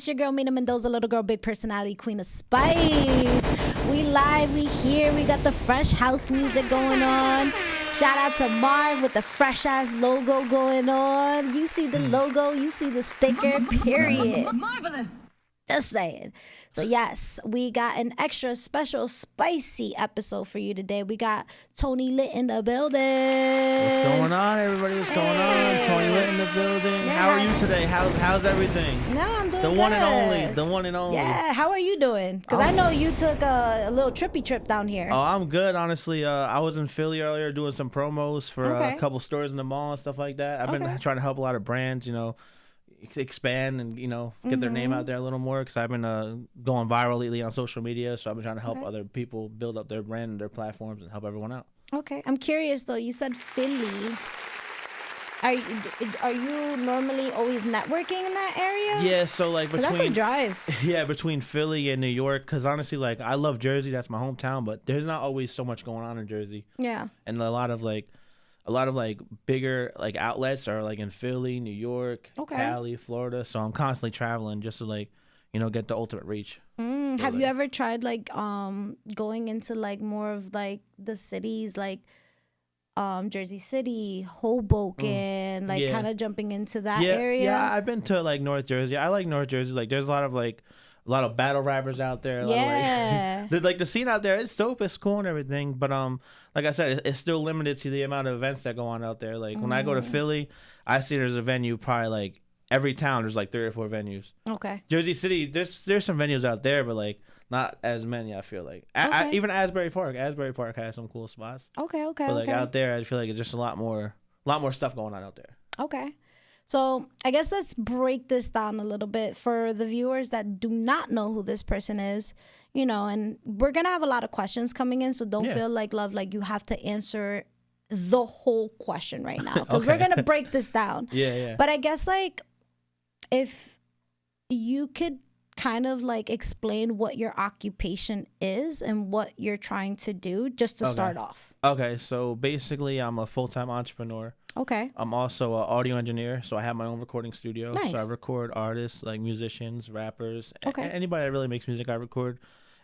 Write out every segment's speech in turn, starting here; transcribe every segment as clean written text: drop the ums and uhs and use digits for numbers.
your girl Mina Mendoza, little girl, big personality, queen of spice. We live, we here, we got the fresh house music going on. Shout out to Marv with the fresh ass logo going on. You see the logo, you see the sticker, period. Marvelous. Just saying. So yes, we got an extra special spicy episode for you today. We got Tony Lit in the building. What's going on, everybody? What's going on? Tony Lit in the building. Yeah. How are you today? How's everything? No, I'm doing The good. one and only. The one and only. Yeah, how are you doing? Because I know you took a little trippy trip down here. Oh, I'm good, honestly. I was in Philly earlier doing some promos for Okay. a couple stores in the mall and stuff like that. I've been trying to help a lot of brands, expand and, get their name out there a little more, because I've been going viral lately on social media. So I've been trying to help other people build up their brand and their platforms and help everyone out. Okay, I'm curious though. You said Philly. Are you normally always networking in that area? Yeah, so like between, that's a drive. Yeah, between Philly and New York, because honestly, like, I love Jersey. That's my hometown, but there's not always so much going on in Jersey. Yeah. And a lot of bigger like outlets are like in Philly, New York, Cali, Florida. So I'm constantly traveling just to get the ultimate reach. Have you ever tried going into like more of like the cities like Jersey City, Hoboken, kind of jumping into that area? Yeah, I've been to like North Jersey. I like North Jersey. Like, there's a lot of battle rappers out there. Yeah. The scene out there, it's dope, it's cool and everything. But like I said, it's still limited to the amount of events that go on out there. Like, when I go to Philly, I see there's a venue probably like every town. There's like 3 or 4 venues. Okay. Jersey City, there's some venues out there, but like not as many. I feel like even Asbury Park has some cool spots. Okay. But like out there, I feel like it's just a lot more stuff going on out there. Okay. So I guess let's break this down a little bit for the viewers that do not know who this person is, and we're going to have a lot of questions coming in. So don't feel like, love, like you have to answer the whole question right now, because we're going to break this down. Yeah. But I guess like if you could kind of like explain what your occupation is and what you're trying to do just to start off. Okay. So basically I'm a full-time entrepreneur. Okay. I'm also an audio engineer, so I have my own recording studio. Nice. So I record artists, like musicians, rappers, anybody that really makes music, I record.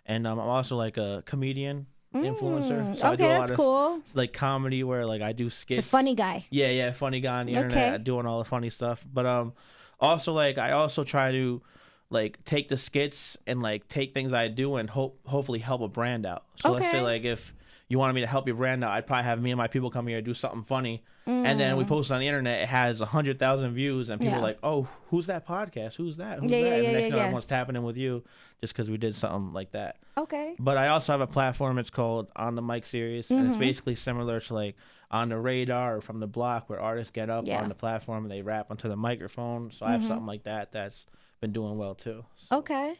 And I'm also like a comedian, influencer. So I do a lot of cool. like comedy where like I do skits. It's a funny guy. Yeah, funny guy on the internet, doing all the funny stuff. But also like I also try to like take the skits and like take things I do and hopefully help a brand out. So let's say like if you wanted me to help your brand out, I'd probably have me and my people come here and do something funny. And then we post it on the internet. It has 100,000 views, and people are like, "Oh, who's that podcast? Who's that? Who's that?" And the next thing everyone's tapping in with you, just because we did something like that. Okay. But I also have a platform. It's called On the Mic Series, and it's basically similar to like On the Radar or From the Block, where artists get up on the platform and they rap onto the microphone. So I have something like that that's been doing well too. So. Okay.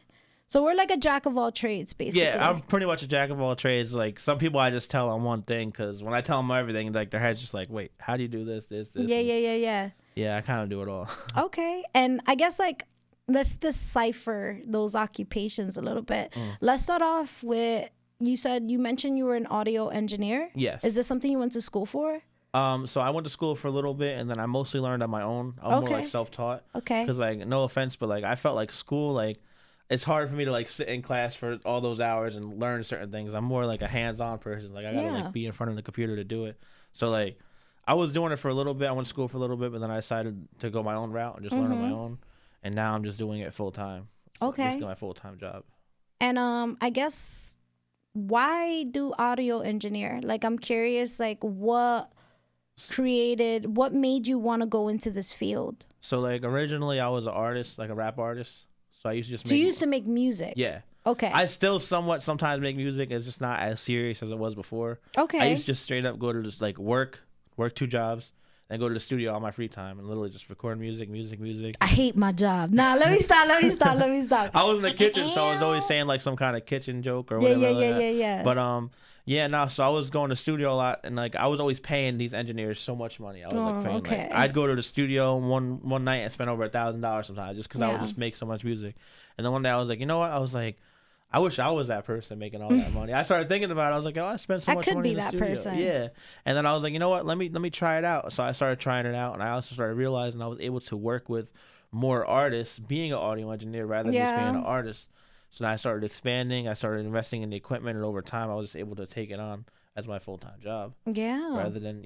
So we're like a jack of all trades, basically. Yeah, I'm pretty much a jack of all trades. Like, some people I just tell on one thing, because when I tell them everything, like, their head's just like, wait, how do you do this? Yeah. Yeah, I kind of do it all. Okay. And I guess, like, let's decipher those occupations a little bit. Let's start off with, you mentioned you were an audio engineer. Yes. Is this something you went to school for? So I went to school for a little bit, and then I mostly learned on my own. I'm more like self-taught. Okay. Because, like, no offense, but like I felt like school, like, it's hard for me to like sit in class for all those hours and learn certain things. I'm more like a hands-on person. Like, I gotta like be in front of the computer to do it. So like I was doing it for a little bit. I went to school for a little bit, but then I decided to go my own route and just learn on my own. And now I'm just doing it full time. Okay. It's my full-time job. And I guess, why do audio engineer? Like, I'm curious, like, what made you want to go into this field? So like originally I was an artist, like a rap artist. So I used to just you used to make music? Yeah. Okay. I still sometimes make music. It's just not as serious as it was before. Okay. I used to just straight up go to just like work 2 jobs, and go to the studio on my free time and literally just record music. I hate my job. Nah, let me stop. I was in the kitchen, so I was always saying like some kind of kitchen joke or whatever. Yeah. But so I was going to the studio a lot, and like I was always paying these engineers so much money. I was like paying, like, I'd go to the studio one night and spend over $1,000 sometimes just because I would just make so much music. And then one day I was like, you know what? I was like, I wish I was that person making all that money. I started thinking about it. I was like, oh, I spent so much money in the studio. I could be that person. Yeah. And then I was like, you know what? Let me try it out. So I started trying it out, and I also started realizing I was able to work with more artists being an audio engineer rather than just being an artist. So then I started expanding. I started investing in the equipment, and over time, I was able to take it on as my full-time job. Yeah. Rather than,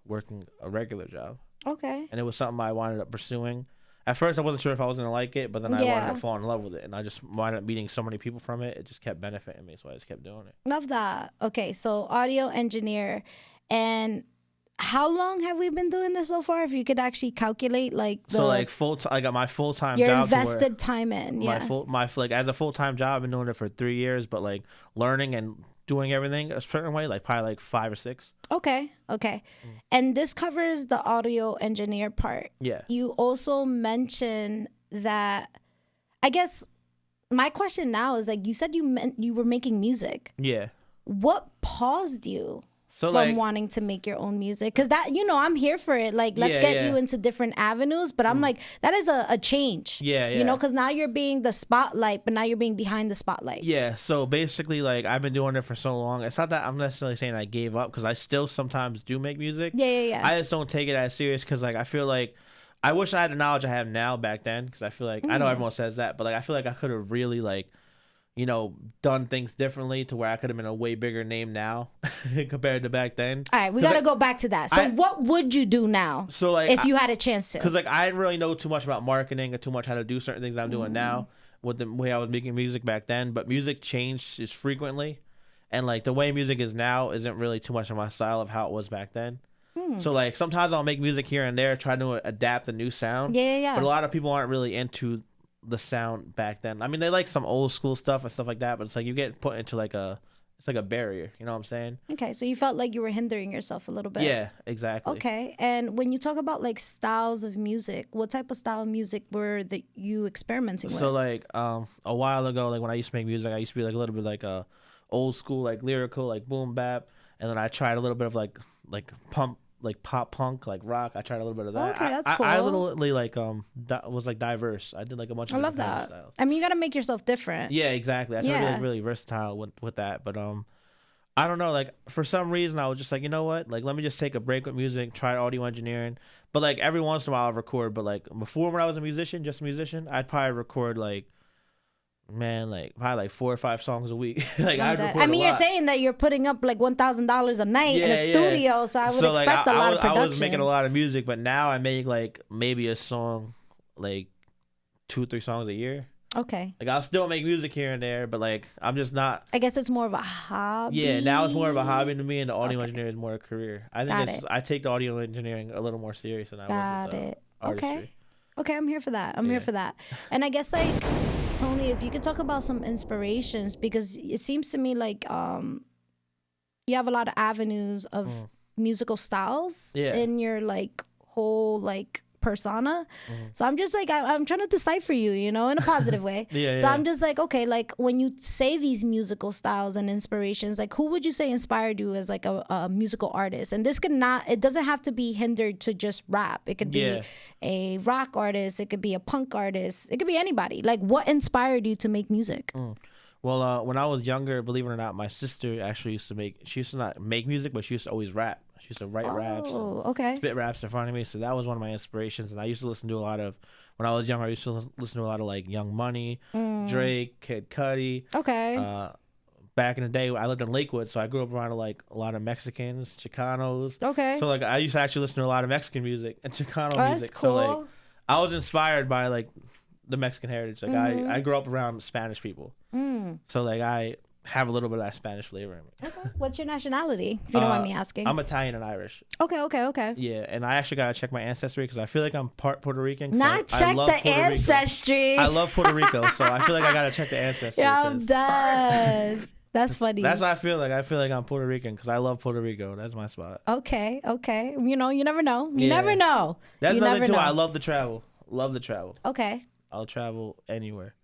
working a regular job. Okay. And it was something I wound up pursuing. At first, I wasn't sure if I was going to like it, but then I wanted to fall in love with it. And I just wound up meeting so many people from it. It just kept benefiting me, so I just kept doing it. Love that. Okay, so audio engineer. And how long have we been doing this so far? If you could actually calculate, like, I got my full-time your job. Your invested time in, as a full-time job, I've been doing it for 3 years, but like learning and doing everything a certain way, like probably like 5 or 6. Okay. And this covers the audio engineer part. Yeah. You also mentioned that, I guess my question now is, like, you said you were making music. Yeah. What paused you from wanting to make your own music? Because that, I'm here for it. Like, let's get you into different avenues. But I'm like, that is a change. Yeah. Because now you're being the spotlight, but now you're being behind the spotlight. Yeah. So basically, like, I've been doing it for so long. It's not that I'm necessarily saying I gave up, because I still sometimes do make music. Yeah. I just don't take it as serious, because, like, I feel like I wish I had the knowledge I have now back then, because I feel like, I know everyone says that, but like, I feel like I could have really, like, done things differently to where I could have been a way bigger name now compared to back then. All right, we got to go back to that. So what would you do now if you had a chance to? Because, like, I didn't really know too much about marketing or too much how to do certain things that I'm doing now with the way I was making music back then. But music changes frequently. And, like, the way music is now isn't really too much of my style of how it was back then. So, like, sometimes I'll make music here and there, try to adapt a new sound. Yeah. But a lot of people aren't really into the sound back then. I mean, they like some old school stuff and stuff like that, but it's like you get put into like it's like a barrier, you know what I'm saying? Okay, so you felt like you were hindering yourself a little bit. Yeah, exactly. Okay, and when you talk about like styles of music, what type of style of music were that you experimenting with? So like a while ago, like when I used to make music, I used to be like a little bit like old school, like lyrical, like boom bap, and then I tried a little bit of like pop punk, like rock. I tried a little bit of that. Okay, that's cool. I literally like was like diverse. I did like a bunch of different styles. I love that. I mean, you got to make yourself different. Yeah, exactly. I tried to be really versatile with that. But I don't know, like for some reason I was just like, you know what? Like let me just take a break with music, try audio engineering. But like every once in a while I'll record, but like before when I was just a musician, I'd probably record like probably like 4 or 5 songs a week. Like I mean, you're saying that you're putting up like $1,000 a night in a studio, so I would expect a lot of production. I was making a lot of music, but now I make like maybe a song, like 2-3 songs a year. Okay. Like I'll still make music here and there, but like I'm just not. I guess it's more of a hobby. Yeah, now it's more of a hobby to me, and the audio engineering is more a career. I think I take the audio engineering a little more serious than I was with artistry. Okay, I'm here for that. I'm here for that. And I guess like Tony, if you could talk about some inspirations, because it seems to me like you have a lot of avenues of musical styles in your like whole like persona. So I'm just like I'm trying to decipher you, in a positive way. I'm just like, okay, like when you say these musical styles and inspirations, like who would you say inspired you as like a musical artist? And this it doesn't have to be hindered to just rap. It could be a rock artist, it could be a punk artist, it could be anybody. Like what inspired you to make music? Well, when I was younger, believe it or not, my sister actually she used to not make music, but she used to always rap. She used to write raps and spit raps in front of me. So that was one of my inspirations. And I used to listen to a lot of, when I was younger, I used to listen to a lot of like Young Money, Drake, Kid Cudi. Okay. Back in the day, I lived in Lakewood, so I grew up around like a lot of Mexicans, Chicanos. Okay. So like I used to actually listen to a lot of Mexican music and Chicano music. That's cool. So like I was inspired by like the Mexican heritage. Like I grew up around Spanish people. So like I have a little bit of that Spanish flavor in me. Okay. What's your nationality, if you don't mind me asking? I'm Italian and Irish. Okay. Yeah, and I actually gotta check my ancestry because I feel like I'm part Puerto Rican. Check the ancestry. I love Puerto Rico, so I feel like I gotta check the ancestry. Yeah, I'm done. That's funny. That's what I feel like. I feel like I'm Puerto Rican because I love Puerto Rico. That's my spot. Okay. You never know. You never know. That's nothing too. I love to travel. Okay. I'll travel anywhere.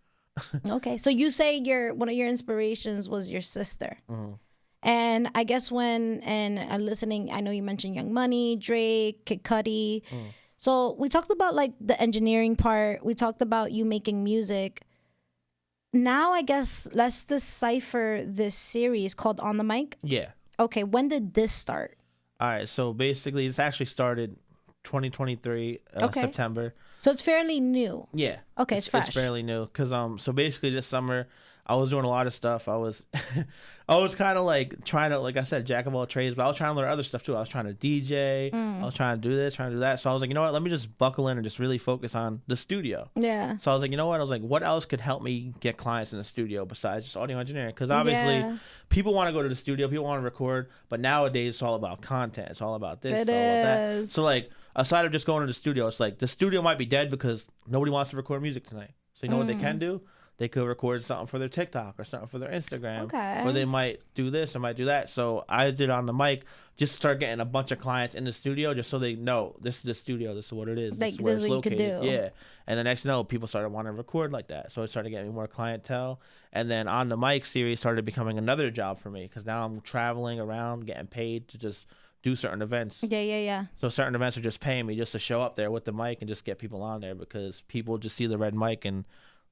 Okay, so you say one of your inspirations was your sister. And I guess I'm listening, I know you mentioned Young Money, Drake, Kid Cudi. So we talked about like the engineering part. We talked about you making music. Now I guess let's decipher this series called On the Mic. Yeah. Okay, when did this start? All right, so basically it's actually started 2023 September. So it's fairly new. Yeah. Okay, it's fresh. It's fairly new because so basically this summer I was doing a lot of stuff. I was kind of like trying to, like I said, jack of all trades, but I was trying to learn other stuff too. I was trying to DJ. I was trying to do this, trying to do that. So I was like, you know what? Let me just buckle in and just really focus on the studio. Yeah. So I was like, you know what? I was like, what else could help me get clients in the studio besides just audio engineering? Because obviously people want to go to the studio, people want to record, but nowadays it's all about content. It's all about this, it's all about that. So like, aside of just going to the studio, it's like the studio might be dead because nobody wants to record music tonight. So you know what they can do? They could record something for their TikTok or something for their Instagram. Okay. Or they might do this or might do that. So I did on the mic, just start getting a bunch of clients in the studio just so they know this is the studio, this is what it is. Like, this is where it's located. You could do. Yeah. And the next thing you know, people started wanting to record like that. So it started getting more clientele. And then on the mic series started becoming another job for me because now I'm traveling around, getting paid to just do certain events. Yeah. So certain events are just paying me just to show up there with the mic and just get people on there because people just see the red mic and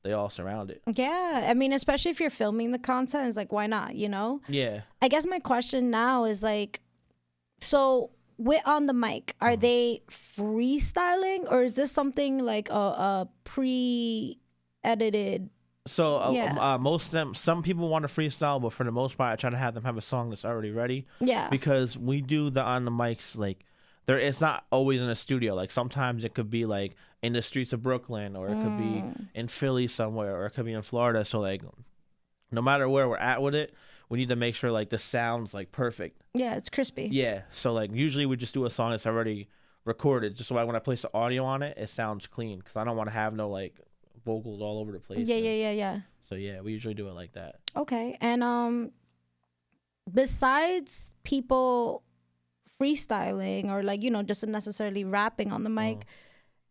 they all surround it. Yeah. I mean, especially if you're filming the content, it's like, why not, you know? Yeah. I guess my question now is like, so with on the mic, are they freestyling or is this something like a pre-edited? So most of them, some people want to freestyle, but for the most part, I try to have them have a song that's already ready. Yeah. Because we do the on the mics like it's not always in a studio. Like sometimes it could be like in the streets of Brooklyn, or it could be in Philly somewhere, or it could be in Florida. So like, no matter where we're at with it, we need to make sure like the sound's like perfect. Yeah, it's crispy. Yeah. So like usually we just do a song that's already recorded, just so like when I place the audio on it, it sounds clean. Because I don't want to have no like vocals all over the place. Yeah. So yeah, we usually do it like that. Okay, and besides people freestyling or like, you know, just necessarily rapping on the mic,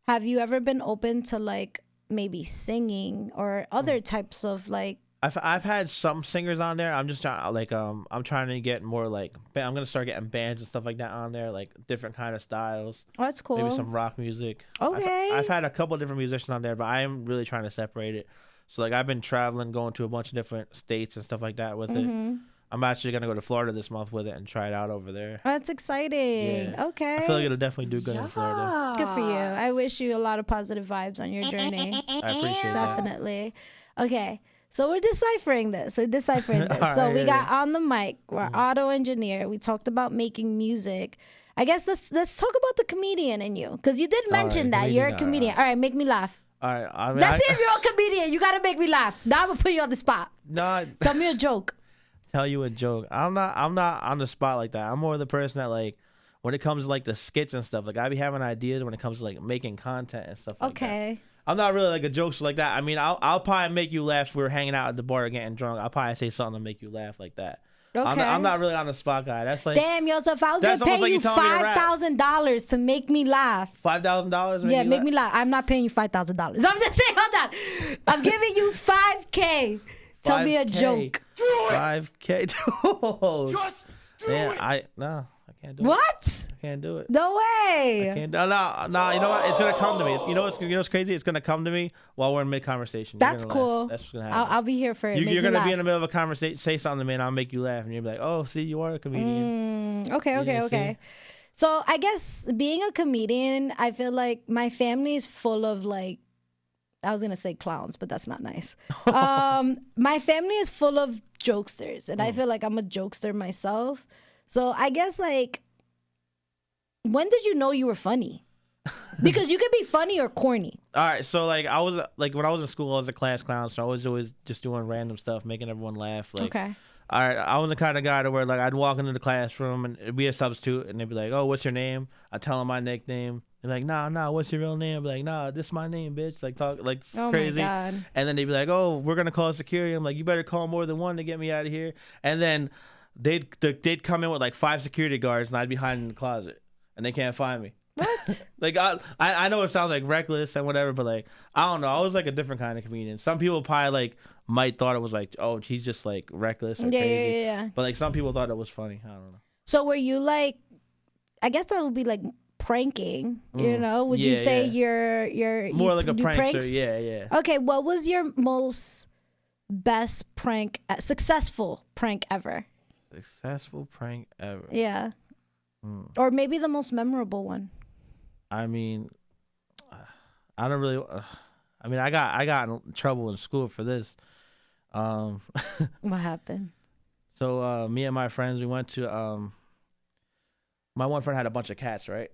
have you ever been open to like maybe singing or other types of like? I've had some singers on there. I'm just trying like I'm trying to get more like I'm gonna start getting bands and stuff like that on there, like different kind of styles. Oh, that's cool. Maybe some rock music. Okay. I've had a couple different musicians on there, but I am really trying to separate it. So like I've been traveling, going to a bunch of different states and stuff like that with it. I'm actually gonna go to Florida this month with it and try it out over there. That's exciting. Yeah. Okay. I feel like it'll definitely do good in Florida. Good for you. I wish you a lot of positive vibes on your journey. I appreciate that. Definitely. Okay. So we're deciphering this. So we got on the mic. We're auto engineer. We talked about making music. I guess let's talk about the comedian in you, because you did mention that you're a comedian. All right, make me laugh. All right. That's it. If you're a comedian, you gotta make me laugh. Now I'm gonna put you on the spot. No. Tell me a joke. Tell you a joke. I'm not on the spot like that. I'm more the person that like when it comes to like the skits and stuff. Like I be having ideas when it comes to like making content and stuff like that. Okay. I'm not really like a jokester like that. I mean, I'll probably make you laugh if we're hanging out at the bar getting drunk. I'll probably say something to make you laugh like that. Okay. I'm not really on the spot guy. That's like, damn, yo. So if I was gonna pay you $5,000 to make me laugh, $5,000. Yeah, make me laugh. I'm not paying you $5,000. I'm just saying, hold on. I'm giving you $5K. Tell me a joke. $5K. Just man, I can't do it. What? I can't do it. No way. I can't. No. You know what? It's gonna come to me. You know what's crazy? It's gonna come to me while we're in mid conversation. That's cool. Laugh. That's what's gonna happen. I'll be here for it. You're gonna be in the middle of a conversation, say something to me, and I'll make you laugh, and you'll be like, "Oh, see, you are a comedian." Okay. So I guess being a comedian, I feel like my family is full of like, I was gonna say clowns, but that's not nice. My family is full of jokesters, and I feel like I'm a jokester myself. So I guess like, when did you know you were funny? Because you could be funny or corny. All right, so like I was like when I was in school, I was a class clown, so I was always just doing random stuff, making everyone laugh. Like, okay. All right, I was the kind of guy to where like I'd walk into the classroom and it'd be a substitute, and they'd be like, "Oh, what's your name?" I tell them my nickname. They're like, nah, what's your real name? I'd be like, nah, this is my name, bitch. Like talk like crazy. My God. And then they'd be like, "Oh, we're gonna call security." I'm like, "You better call more than one to get me out of here." And then they'd come in with like 5 security guards, and I'd be hiding in the closet, and they can't find me. What? Like I know it sounds like reckless and whatever, but like I don't know. I was like a different kind of comedian. Some people probably like might thought it was like, oh, he's just like reckless or crazy. Yeah. But like some people thought it was funny. I don't know. So were you like, I guess that would be like pranking, you know? Would you say you're more like a prankster? Pranks? Yeah. Okay, what was your most best prank, successful prank ever? Successful prank ever. Yeah. Or maybe the most memorable one. I mean, I don't really. I mean, I got in trouble in school for this. What happened? So me and my friends, we went to my one friend had a bunch of cats, right?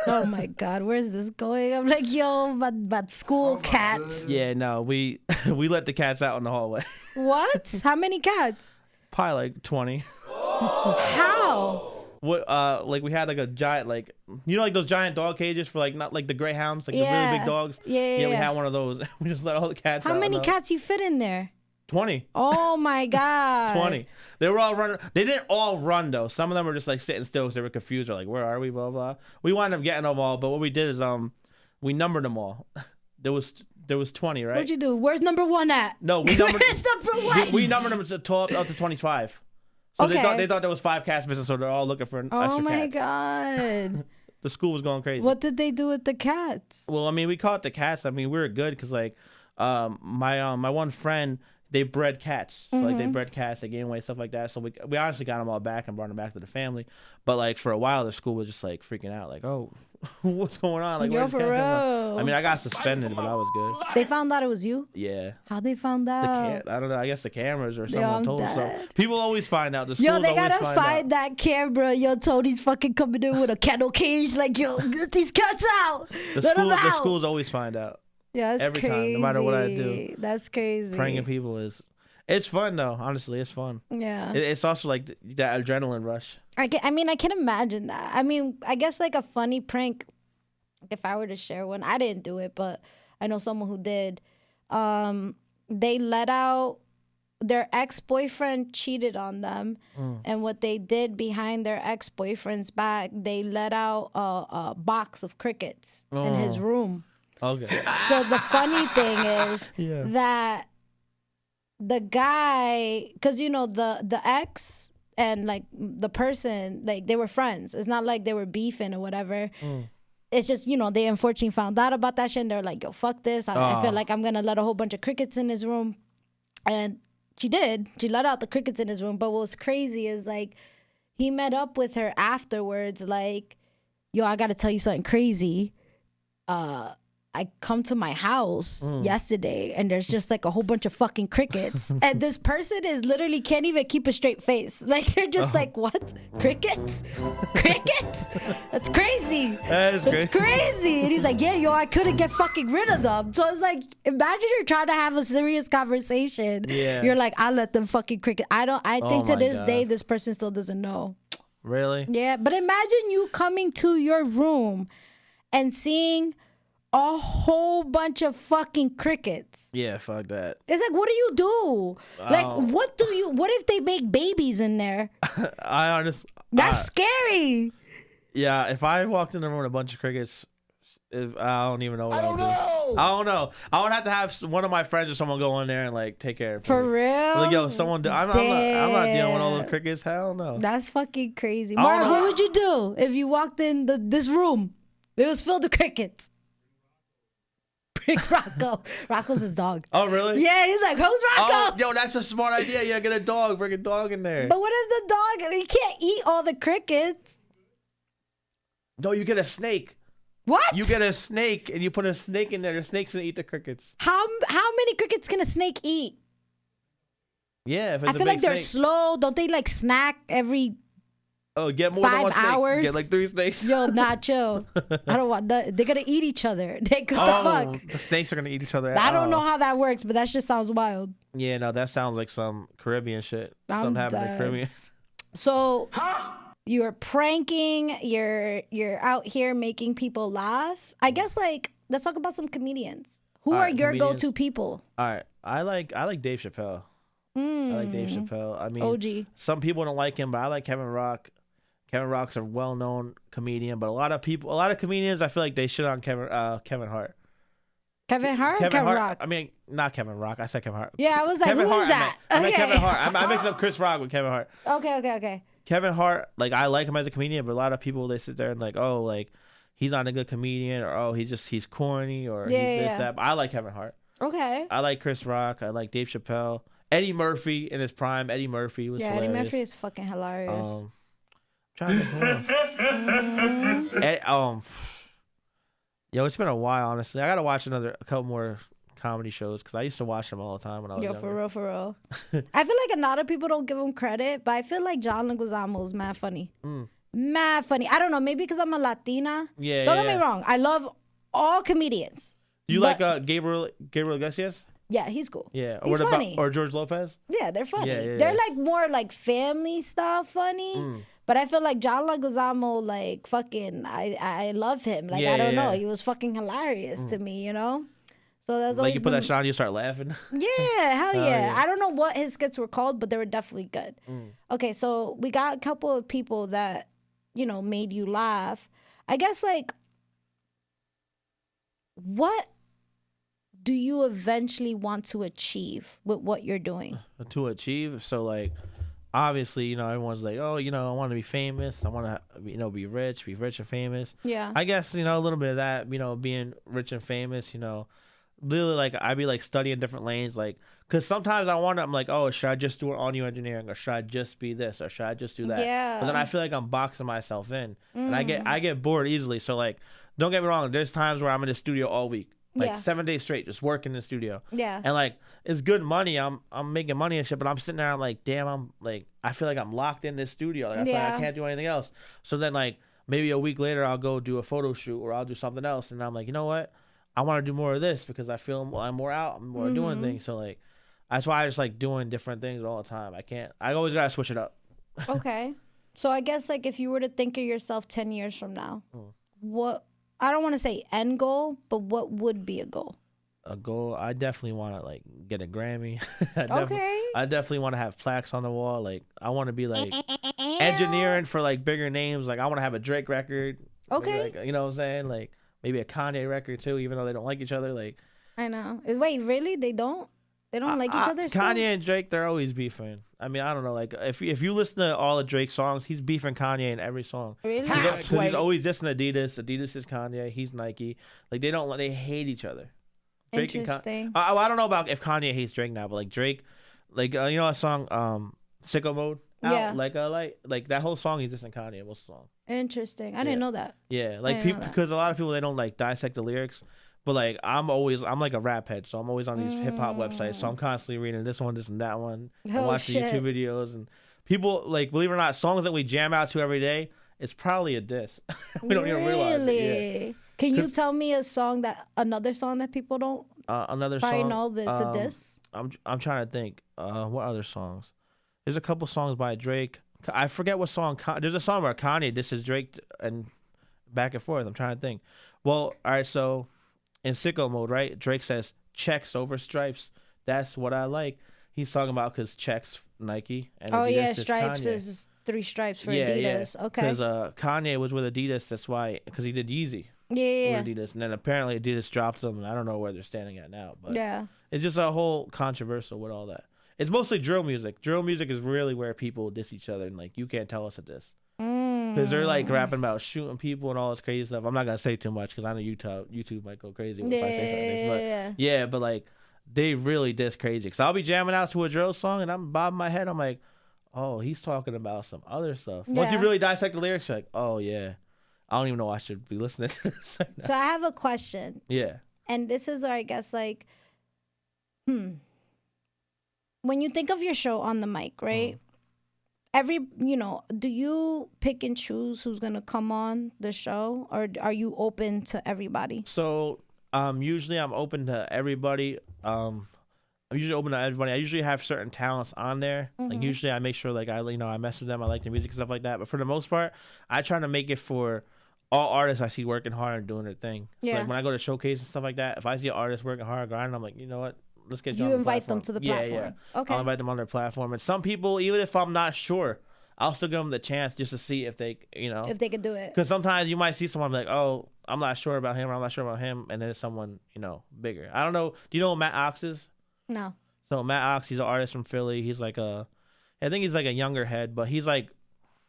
Oh my God, where's this going? I'm like, yo, but school cats. Yeah, no, we let the cats out in the hallway. What? How many cats? Probably like 20. How? What? Like we had like a giant, like, you know, like those giant dog cages for like, not like the greyhounds, like the really big dogs. Yeah. We had one of those. We just let all the cats out. How many cats you fit in there? 20. Oh my God. 20. They were all running. They didn't all run though. Some of them were just like sitting still because they were confused. They're like, where are we? Blah, blah. We wound up getting them all, but what we did is we numbered them all. There was 20, right? What'd you do? Where's number one at? No, we numbered. Where's number one? We numbered them up to 25. So okay. they thought there was 5 cats missing, so they're all looking for an extra cat. Oh my God. The school was going crazy. What did they do with the cats? Well, I mean, we caught the cats. I mean, we were good because like my one friend, they bred cats. So like they bred cats, they gave away stuff like that. So we honestly got them all back and brought them back to the family. But like for a while, the school was just like freaking out, like, oh, what's going on? Like, yo, for real. I mean, I got suspended, but that was good. They found out it was you? Yeah. How they found out? I don't know. I guess the cameras or someone told us. So people always find out. The yo, they gotta find that camera. Yo, Tony's fucking coming in with a kennel cage. Like, yo, get these cats out. The schools always find out. Yeah, that's every crazy. time, no matter what I do. That's crazy. Pranking people it's fun though. Honestly, it's fun. Yeah. It's also like that adrenaline rush. I can imagine that. I mean, I guess like a funny prank, if I were to share one, I didn't do it, but I know someone who did. They let out their ex-boyfriend cheated on them, and what they did behind their ex-boyfriend's back, they let out a box of crickets in his room. Okay. So the funny thing is that the guy, because you know the ex and like the person, like they were friends. It's not like they were beefing or whatever. It's just, you know, they unfortunately found out about that shit and they're like, yo, fuck this. I feel like I'm gonna let a whole bunch of crickets in his room. And she did. She let out the crickets in his room. But what was crazy is like he met up with her afterwards, like, yo, I gotta tell you something crazy. I come to my house yesterday and there's just like a whole bunch of fucking crickets. And this person is literally can't even keep a straight face. Like they're just like, what? Crickets? Crickets? That's crazy. That's crazy. And he's like, yeah, yo, I couldn't get fucking rid of them. So it's like, imagine you're trying to have a serious conversation. Yeah. You're like, I'll let them fucking cricket. I think to this day, this person still doesn't know. Really? Yeah. But imagine you coming to your room and seeing a whole bunch of fucking crickets. Yeah, fuck that. It's like, what do you do? Like, what if they make babies in there? That's scary. Yeah, if I walked in the room with a bunch of crickets, I don't even know what I don't know. I don't know. I would have to have one of my friends or someone go in there and like take care of it. For real? Like, yo, someone I'm not dealing with all those crickets. Hell no. That's fucking crazy. Marv, what would you do if you walked in this room? It was filled with crickets. Rocco. Rocco's his dog. Oh, really? Yeah, he's like, who's Rocco? Oh, yo, that's a smart idea. Yeah, get a dog. Bring a dog in there. But what is the dog? He can't eat all the crickets. No, you get a snake. What? You get a snake and you put a snake in there. The snake's going to eat the crickets. How many crickets can a snake eat? Yeah, if it's I feel like they're slow. Don't they like snack every... Oh, get more than 1 snake. 5 hours. Get like 3 snakes. Yo, nacho. I don't want that. They're gonna eat each other. What the fuck? The snakes are gonna eat each other. I don't know how that works, but that shit sounds wild. Yeah, no, that sounds like some Caribbean shit. Something happened in the Caribbean. So you're pranking. You're out here making people laugh. I guess like let's talk about some comedians. Who are your go-to people? All right, I like Dave Chappelle. I like Dave Chappelle. I mean, OG. Some people don't like him, but I like Kevin Rock. Kevin Rock's a well-known comedian, but a lot of comedians, I feel like they shit on Kevin Hart. Kevin Hart? Kevin Rock? I mean, not Kevin Rock. I said Kevin Hart. Yeah, I was like, who is that? I meant Kevin Hart. I mixed up Chris Rock with Kevin Hart. Okay. Kevin Hart, like, I like him as a comedian, but a lot of people, they sit there and like, oh, like, he's not a good comedian, or oh, he's corny, or he's this, that. But I like Kevin Hart. Okay. I like Chris Rock. I like Dave Chappelle. Eddie Murphy in his prime. Eddie Murphy was hilarious. Eddie Murphy is fucking hilarious. Trying to think Yo, it's been a while, honestly. I gotta watch a couple more comedy shows because I used to watch them all the time when I was younger. For real. I feel like a lot of people don't give him credit, but I feel like John Leguizamo is mad funny. Mad funny. I don't know, maybe because I'm a Latina. Yeah. Don't get me wrong. I love all comedians. Do you like Gabriel Iglesias? Yeah, he's cool. Yeah, he's funny. Or George Lopez. Yeah, they're funny. They're like more like family style funny. But I feel like John Leguizamo, like fucking, I love him. Like I don't know, he was fucking hilarious to me, you know. So that's like you put that shot on, you start laughing. Yeah, hell yeah. I don't know what his skits were called, but they were definitely good. Okay, so we got a couple of people that, you know, made you laugh. I guess like, what do you eventually want to achieve with what you're doing? To achieve, so like, obviously, you know, everyone's like, oh, you know, I want to be famous. I want to, you know, be rich and famous. Yeah. I guess, you know, a little bit of that, you know, being rich and famous, you know, literally like I'd be like studying different lanes, like, because sometimes I'm like, oh, should I just do audio engineering, or should I just be this, or should I just do that? Yeah. But then I feel like I'm boxing myself in, and I get bored easily. So like, don't get me wrong, there's times where I'm in the studio all week. Like 7 days straight, just working in the studio. Yeah. And like, it's good money. I'm making money and shit, but I'm sitting there, I'm like, damn, I feel like I'm locked in this studio. Like, I feel like I can't do anything else. So then like, maybe a week later, I'll go do a photo shoot, or I'll do something else. And I'm like, you know what? I want to do more of this because I feel I'm more out, I'm more doing things. So like, that's why I just like doing different things all the time. I always got to switch it up. Okay. So I guess like if you were to think of yourself 10 years from now, what, I don't want to say end goal, but what would be a goal? A goal, I definitely want to like get a Grammy. I definitely want to have plaques on the wall. Like, I want to be like engineering for like bigger names. Like, I want to have a Drake record. Okay. Like, you know what I'm saying? Like, maybe a Kanye record too, even though they don't like each other. Like, I know. Wait, really? They don't like each other? Kanye and Drake, they're always beefing. I mean, I don't know. Like, if you listen to all of Drake's songs, he's beefing Kanye in every song. Really? Because he's always dissing Adidas. Adidas is Kanye. He's Nike. Like, they hate each other. Drake Interesting. I don't know about if Kanye hates Drake now, but like Drake, like you know a song, Sicko Mode. Yeah. Like that whole song he's dissing Kanye in most of the song. Interesting. I didn't know that. Yeah, like people, because a lot of people, they don't like dissect the lyrics. But like I'm like a rap head, so I'm always on these hip hop websites. So I'm constantly reading this one, this and that one, and watching YouTube videos. And people, like, believe it or not, songs that we jam out to every day, it's probably a diss. We don't even realize it. Yeah. Can you tell me another song that people don't probably know that it's a diss? I'm trying to think. What other songs? There's a couple songs by Drake. I forget what song. There's a song where Kanye disses Drake and back and forth. I'm trying to think. Well, all right, so in Sicko Mode, right? Drake says checks over stripes. That's what I like. He's talking about because checks Nike. And Adidas stripes is 3 stripes for Adidas. Yeah. Okay. Because Kanye was with Adidas. That's why, because he did Yeezy. Yeah. With Adidas, and then apparently Adidas dropped them. And I don't know where they're standing at now, but it's just a whole controversial with all that. It's mostly drill music. Drill music is really where people diss each other, and like, you can't tell us a diss. Because they're like rapping about shooting people and all this crazy stuff. I'm not gonna say too much because I know YouTube might go crazy if I say something. But like, they really diss crazy. Because I'll be jamming out to a drill song and I'm bobbing my head. I'm like, oh, he's talking about some other stuff. Once you really dissect the lyrics, you're like, oh yeah, I don't even know I should be listening to this right now. So I have a question. Yeah. And this is, I guess, like, when you think of your show on the mic, right? Do you pick and choose who's gonna come on the show, or are you open to everybody? So, usually I'm open to everybody. I usually have certain talents on there. Like, usually I make sure, like, I mess with them. I like the music and stuff like that. But for the most part, I try to make it for all artists I see working hard and doing their thing. So like, when I go to showcase and stuff like that, if I see an artist working hard, grinding, I'm like, you know what? Let's get you invite them to the platform. Yeah. Okay. I'll invite them on their platform. And some people, even if I'm not sure, I'll still give them the chance just to see if they, if they could do it. Because sometimes you might see someone like, oh, I'm not sure about him, or I'm not sure about him, and then it's someone, bigger. I don't know. Do you know who Matt Ox is? No. So Matt Ox, he's an artist from Philly. He's like I think he's like a younger head, but he's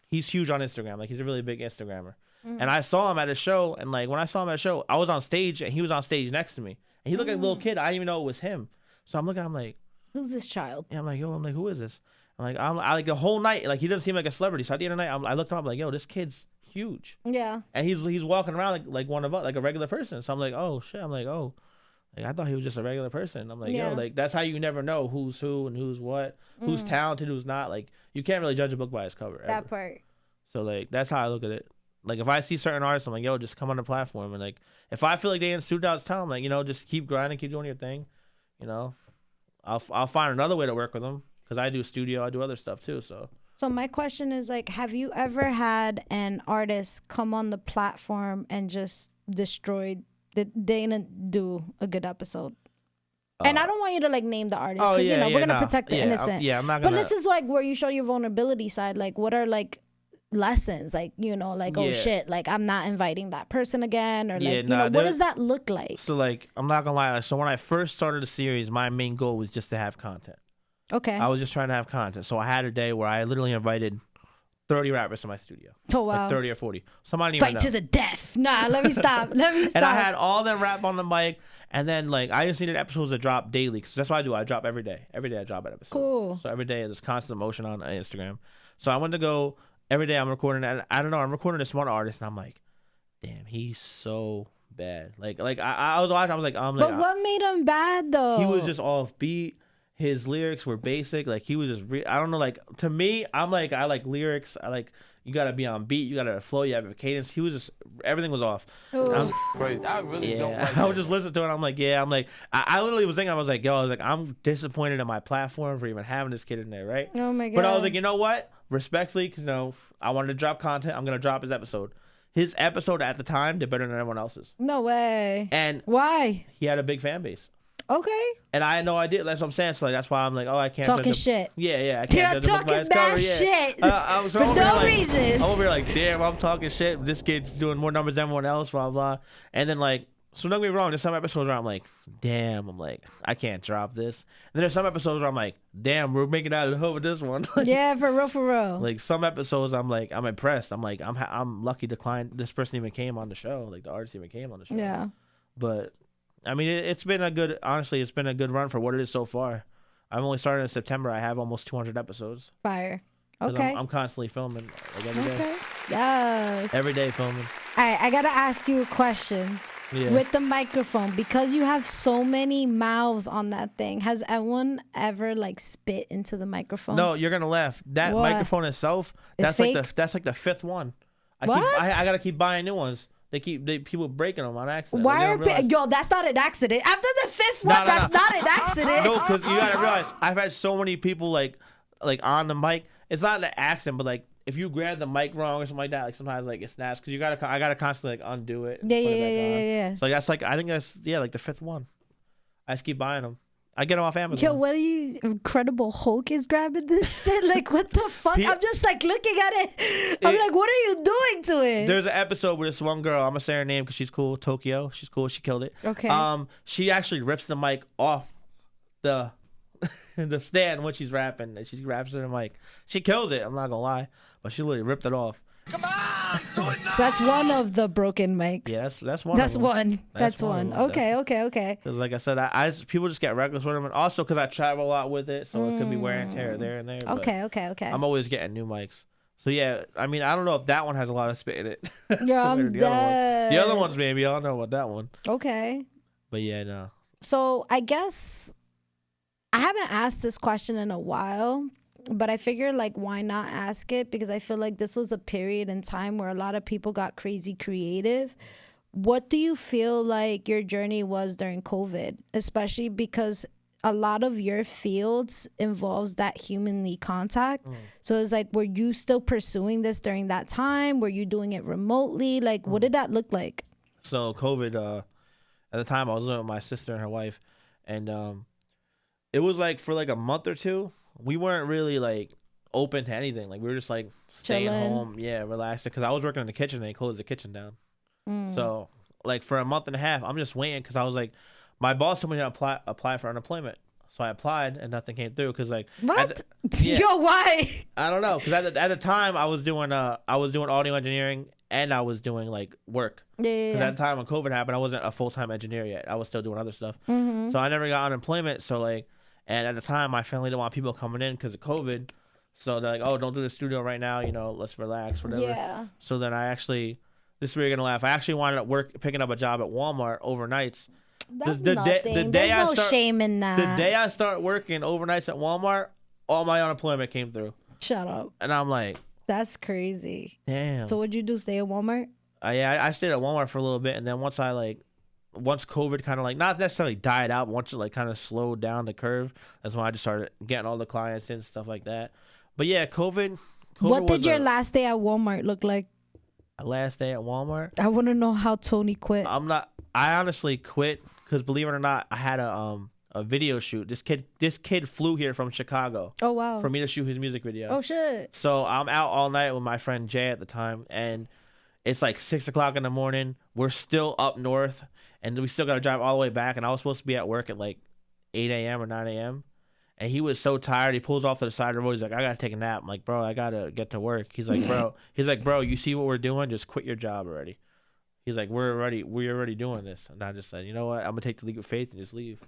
huge on Instagram. Like, he's a really big Instagrammer. And I saw him at a show, and like, when I saw him at a show, I was on stage and he was on stage next to me. And he looked like a little kid. I didn't even know it was him. So I'm looking, I'm like, who's this child? Yeah, I'm like, who is this? I like the whole night, like, he doesn't seem like a celebrity. So at the end of the night, I looked up, I'm like, yo, this kid's huge. Yeah. And he's walking around like one of us, like a regular person. So I'm like, oh shit. I'm like, oh, like I thought he was just a regular person. I'm like, yo, like that's how you never know who's who and who's what, who's talented, who's not. Like you can't really judge a book by its cover. Ever. That part. So like that's how I look at it. Like if I see certain artists, I'm like, yo, just come on the platform. And like if I feel like they ain't suited out, tell them, like, you know, just keep grinding, keep doing your thing. You know, I'll find another way to work with them because I do studio, I do other stuff too. So my question is like, have you ever had an artist come on the platform and just destroyed? They didn't do a good episode. And I don't want you to like name the artist because you know we're gonna protect the innocent. I'm not gonna. But this is like where you show your vulnerability side. Like, what are like lessons? Like, you know, like oh shit, like I'm not inviting that person again, or like you know, what does that look like? So like, I'm not gonna lie. Like, so when I first started the series, my main goal was just to have content. Okay. I was just trying to have content. So I had a day where I literally invited 30 rappers to my studio. Oh wow. Like 30 or 40. Somebody fight to the death. Nah, let me stop. And I had all them rap on the mic. And then like I just needed episodes to drop daily because that's what I do. I drop every day. Every day I drop an episode. Cool. So every day there's constant motion on Instagram. So I went to go every day. I'm recording. And I don't know. I'm recording this one artist, and I'm like, damn, he's so bad. Like I was watching. I was like, but what made him bad though? He was just off beat. His lyrics were basic. Like he was just. I don't know. Like to me, I'm like I like lyrics. I like. You gotta be on beat. You gotta flow. You have a cadence. He was just everything was off. Crazy. I really don't. Like I would just listen to it. I'm like, I literally was thinking. I was like, I'm disappointed in my platform for even having this kid in there, right? Oh my god. But I was like, you know what? Respectfully, because I wanted to drop content. I'm gonna drop his episode. His episode at the time did better than everyone else's. No way. And why? He had a big fan base. Okay. And I had no idea. That's what I'm saying. So like, that's why I'm like, I can't. Talking shit. Yeah. I can't. You're talking bad shit. For no reason. I'm over here like, damn, I'm talking shit. This kid's doing more numbers than everyone else, blah, blah. And then like, so don't get me wrong. There's some episodes where I'm like, damn, I can't drop this. And then there's some episodes where I'm like, damn, we're making it out of the hood with this one. Yeah, for real. Like some episodes, I'm like, I'm impressed. I'm like, I'm lucky this person even came on the show. Like the artist even came on the show. Yeah. But I mean, it's been a good run for what it is so far. I've only started in September. I have almost 200 episodes. Fire. Okay. I'm constantly filming like every day. Yes. Every day filming. All right, I got to ask you a question. Yeah. With the microphone, because you have so many mouths on that thing, has anyone ever like spit into the microphone? No, you're going to laugh. That microphone itself, that's like the fifth one. I got to keep buying new ones. People breaking them on accident. That's not an accident. After the fifth one, that's not an accident. No, because you gotta realize I've had so many people like on the mic. It's not an accident, but like if you grab the mic wrong or something like that, like sometimes like it snaps because I gotta constantly like undo it. Yeah. So that's like I think that's like the fifth one. I just keep buying them. I get them off Amazon. Yo, what are you? Incredible Hulk is grabbing this shit. Like, what the fuck? I'm just like looking at it. I'm like, what are you doing to it? There's an episode with this one girl. I'm gonna say her name because she's cool. Tokyo. She's cool. She killed it. Okay. She actually rips the mic off the stand when she's rapping. And she raps in the mic. She kills it. I'm not gonna lie, but she literally ripped it off. Come on, do it now. So that's one of the broken mics. Yeah, that's one. That's one. That's one. Okay. Because like I said, I people just get reckless with them, and also because I travel a lot with it, so it could be wear and tear there and there. Okay. I'm always getting new mics. So yeah, I mean, I don't know if that one has a lot of spit in it. Yeah, I'm dead. The other ones maybe I don't know about that one. Okay. But yeah, no. So I guess I haven't asked this question in a while. But I figured, like, why not ask it? Because I feel like this was a period in time where a lot of people got crazy creative. What do you feel like your journey was during COVID? Especially because a lot of your fields involves that humanly contact. So it's like, were you still pursuing this during that time? Were you doing it remotely? Like, what did that look like? So COVID, at the time I was living with my sister and her wife. And it was like for like a month or two. We weren't really like open to anything. Like we were just like staying home, relaxing. Because I was working in the kitchen and they closed the kitchen down. So like for a month and a half, I'm just waiting because I was like, my boss told me to apply for unemployment. So I applied and nothing came through because like what? Yo, why? I don't know because at the time I was doing audio engineering and I was doing like work. Because at the time when COVID happened, I wasn't a full-time engineer yet. I was still doing other stuff. So I never got unemployment. So like. And at the time, my family didn't want people coming in because of COVID. So they're like, oh, don't do the studio right now. You know, let's relax, whatever. Yeah. So then I actually, this is where you're gonna laugh. I actually wound up picking up a job at Walmart overnights. That's nothing. There's no shame in that. The day I start working overnights at Walmart, all my unemployment came through. Shut up. And I'm like, that's crazy. Damn. So what'd you do? Stay at Walmart? Yeah, I stayed at Walmart for a little bit, and then once COVID kind of like not necessarily died out, but once it like kind of slowed down the curve, that's when I just started getting all the clients in, stuff like that. But yeah, COVID what did your last day at Walmart look like? Last day at Walmart? I want to know how Tony quit. I honestly quit because, believe it or not, I had a video shoot. This kid flew here from Chicago. Oh wow. For me to shoot his music video. Oh shit. So I'm out all night with my friend Jay at the time, and it's like 6 o'clock in the morning. We're still up north, and we still got to drive all the way back. And I was supposed to be at work at like 8 a.m. or 9 a.m. And he was so tired. He pulls off to the side of the road. He's like, I got to take a nap. I'm like, bro, I got to get to work. He's like, bro, you see what we're doing? Just quit your job already. He's like, we're already doing this. And I just said, you know what? I'm going to take the leap of faith and just leave.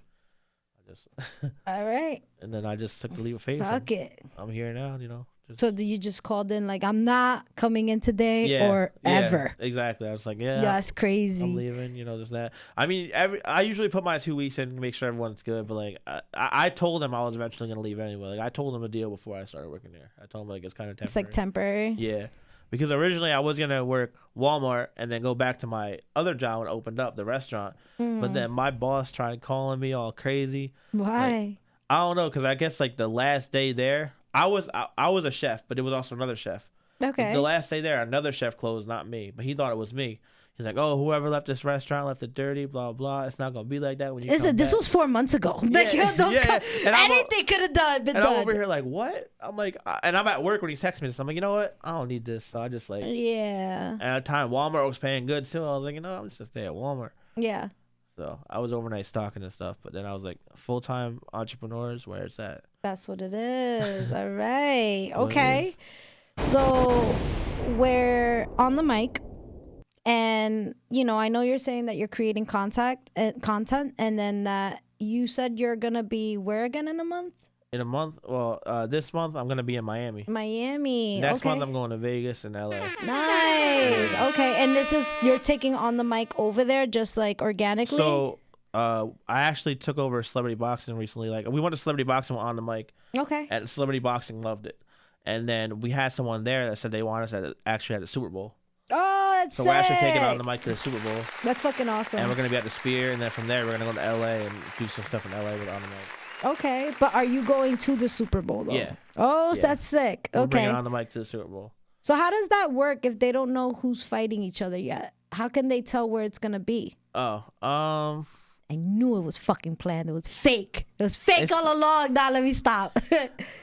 All right. And then I just took the leap of faith. Fuck it. I'm here now, you know. So you just called in like, I'm not coming in today or ever. Exactly. I was like, yeah. That's crazy. I'm leaving, you know, this, that. I mean, I usually put my 2 weeks in to make sure everyone's good. But like, I told him I was eventually going to leave anyway. Like I told him the deal before I started working there. I told him like, it's kind of temporary. It's like temporary. Yeah. Because originally I was going to work Walmart and then go back to my other job when it opened up, the restaurant. But then my boss tried calling me all crazy. Why? Like, I don't know. Because I guess like the last day there, I was a chef, but it was also another chef. Okay. The last day there, another chef closed, not me. But he thought it was me. He's like, oh, whoever left this restaurant left it dirty, blah, blah. It's not going to be like that when you come back. This was 4 months ago. Yeah, Anything could have done, been done. I'm over here like, what? I'm like, and I'm at work when he's texting me. So I'm like, you know what? I don't need this. So I just like. Yeah. And at the time, Walmart was paying good too. I was like, you know, let's just stay at Walmart. Yeah. So I was overnight stocking and stuff. But then I was like, full-time entrepreneurs, where it's at. That's what it is. All right. Okay. So we're on the mic. And, you know, I know you're saying that you're creating content and then that you said you're going to be where again in a month? In a month? Well, this month I'm going to be in Miami. Next month I'm going to Vegas and LA. Nice. Okay. And you're taking on the mic over there just like organically? So I actually took over Celebrity Boxing recently. Like we went to Celebrity Boxing on the mic. Okay. And Celebrity Boxing loved it. And then we had someone there that said they want us actually at the Super Bowl. Oh, that's sick. So we're actually taking on the mic to the Super Bowl. That's fucking awesome. And we're going to be at the Sphere. And then from there, we're going to go to LA and do some stuff in LA with on the mic. Okay. But are you going to the Super Bowl, though? Yeah. Oh, so that's sick. We're okay. bringing on the mic to the Super Bowl. So how does that work if they don't know who's fighting each other yet? How can they tell where it's going to be? Oh, I knew it was fucking planned. It was fake. It was fake all along. Now let me stop.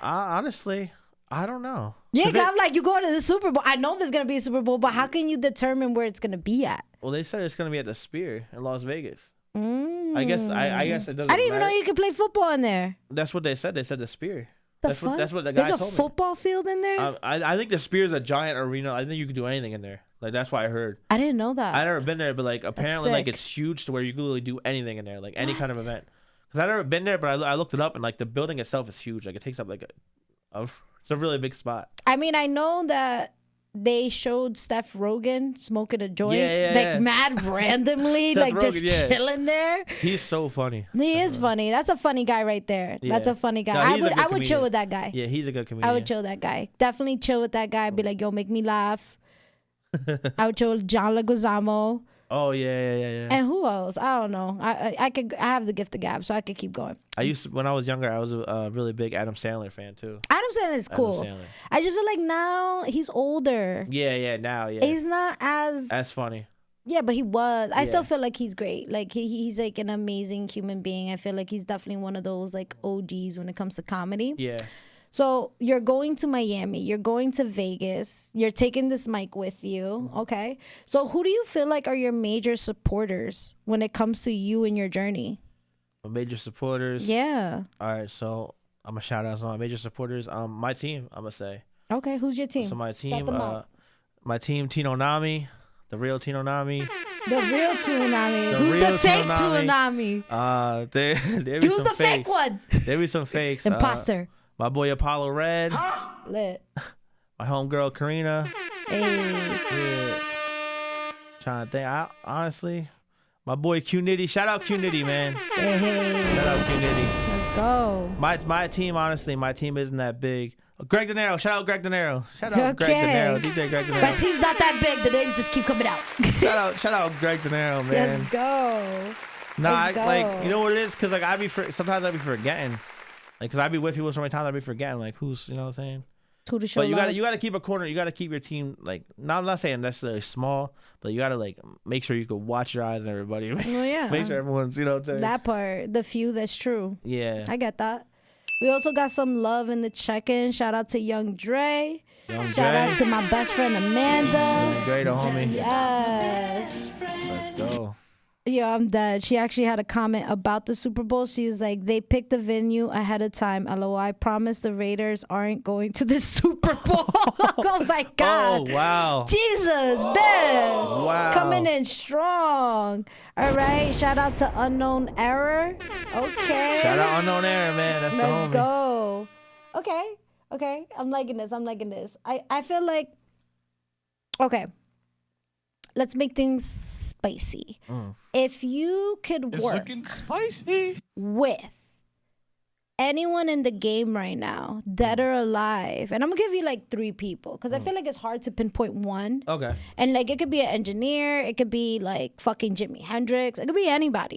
Honestly, I don't know. Yeah, cause I'm like, you go to the Super Bowl. I know there's going to be a Super Bowl, but how can you determine where it's going to be at? Well, they said it's going to be at the Sphere in Las Vegas. I guess it doesn't I didn't even know you could play football in there. That's what they said. They said the Sphere. That's what the guy told me. There's a football field in there? I think the Sphere is a giant arena. I think you can do anything in there. Like, that's why I heard. I didn't know that. I never been there, but like apparently like it's huge to where you can literally do anything in there, like any kind of event. Because I never been there, but I looked it up and like the building itself is huge. Like it takes up like it's a really big spot. I mean, I know that they showed Steph Rogen smoking a joint, mad randomly, like Rogen, just chilling there. He's so funny. He is funny. That's a funny guy right there. Yeah. That's a funny guy. No, I would chill with that guy. Yeah, he's a good comedian. I would chill with that guy. Definitely chill with that guy. Be like, yo, make me laugh. I would chill with John Leguizamo. Oh yeah. And who else? I don't know. I have the gift of gab, so I could keep going. When I was younger, I was a really big Adam Sandler fan too. Adam Sandler is cool. I just feel like now he's older. Yeah, now, yeah. He's not as funny. Yeah, but he was. I still feel like he's great. Like he's like an amazing human being. I feel like he's definitely one of those like OGs when it comes to comedy. Yeah. So you're going to Miami, you're going to Vegas, you're taking this mic with you, okay? So who do you feel like are your major supporters when it comes to you and your journey? My major supporters? Yeah. All right, so I'm going to shout out some of my major supporters. My team, I'm going to say. Okay, who's your team? So my team, Tino Nami, the real Tino Nami. The real Tino Nami. Who's the fake Tino Nami? Who's the fake one? There be some fakes. Imposter. My boy Apollo Red. Lit. My homegirl Karina. Hey. Yeah. Trying to think. Honestly, my boy Q Nitty. Shout out Q Nitty, man. Hey. Shout out Q Nitty. Let's go. My team, honestly, my team isn't that big. Greg De Niro. Shout out Greg De Niro. Shout out Greg De Niro. DJ Greg De Niro. My team's not that big. The names just keep coming out. shout out Greg De Niro, man. Let's go. Nah, like, you know what it is? Because, like, sometimes I be forgetting. Like, because I be with people so many times I be forgetting, like, who's, you know what I'm saying? Who to show But you love. gotta keep a corner. You gotta keep your team, like, I'm not saying necessarily small, but you gotta, like, make sure you can watch your eyes on everybody. Well, yeah. Make sure everyone's, you know what I'm saying? That part, the few that's true. Yeah. I get that. We also got some love in the check-in. Shout out to Young Dre. Shout out to my best friend Amanda. Young Dre, the homie. Yes. Let's go. Yo, I'm dead. She actually had a comment about the Super Bowl. She was like, they picked the venue ahead of time. LOL, I promise the Raiders aren't going to the Super Bowl. Oh, my God. Oh, wow. Jesus, man. Wow. Coming in strong. All right. Shout out to Unknown Error. Okay. Shout out Unknown Error, man. That's the homie. Let's go. Okay. I'm liking this. I feel like, okay. Let's make things spicy. If you could It's work looking spicy. with anyone in the game right now, dead or alive, and I'm gonna give you like 3 people because I feel like it's hard to pinpoint one. Okay. And like it could be an engineer, it could be like fucking Jimi Hendrix, it could be anybody.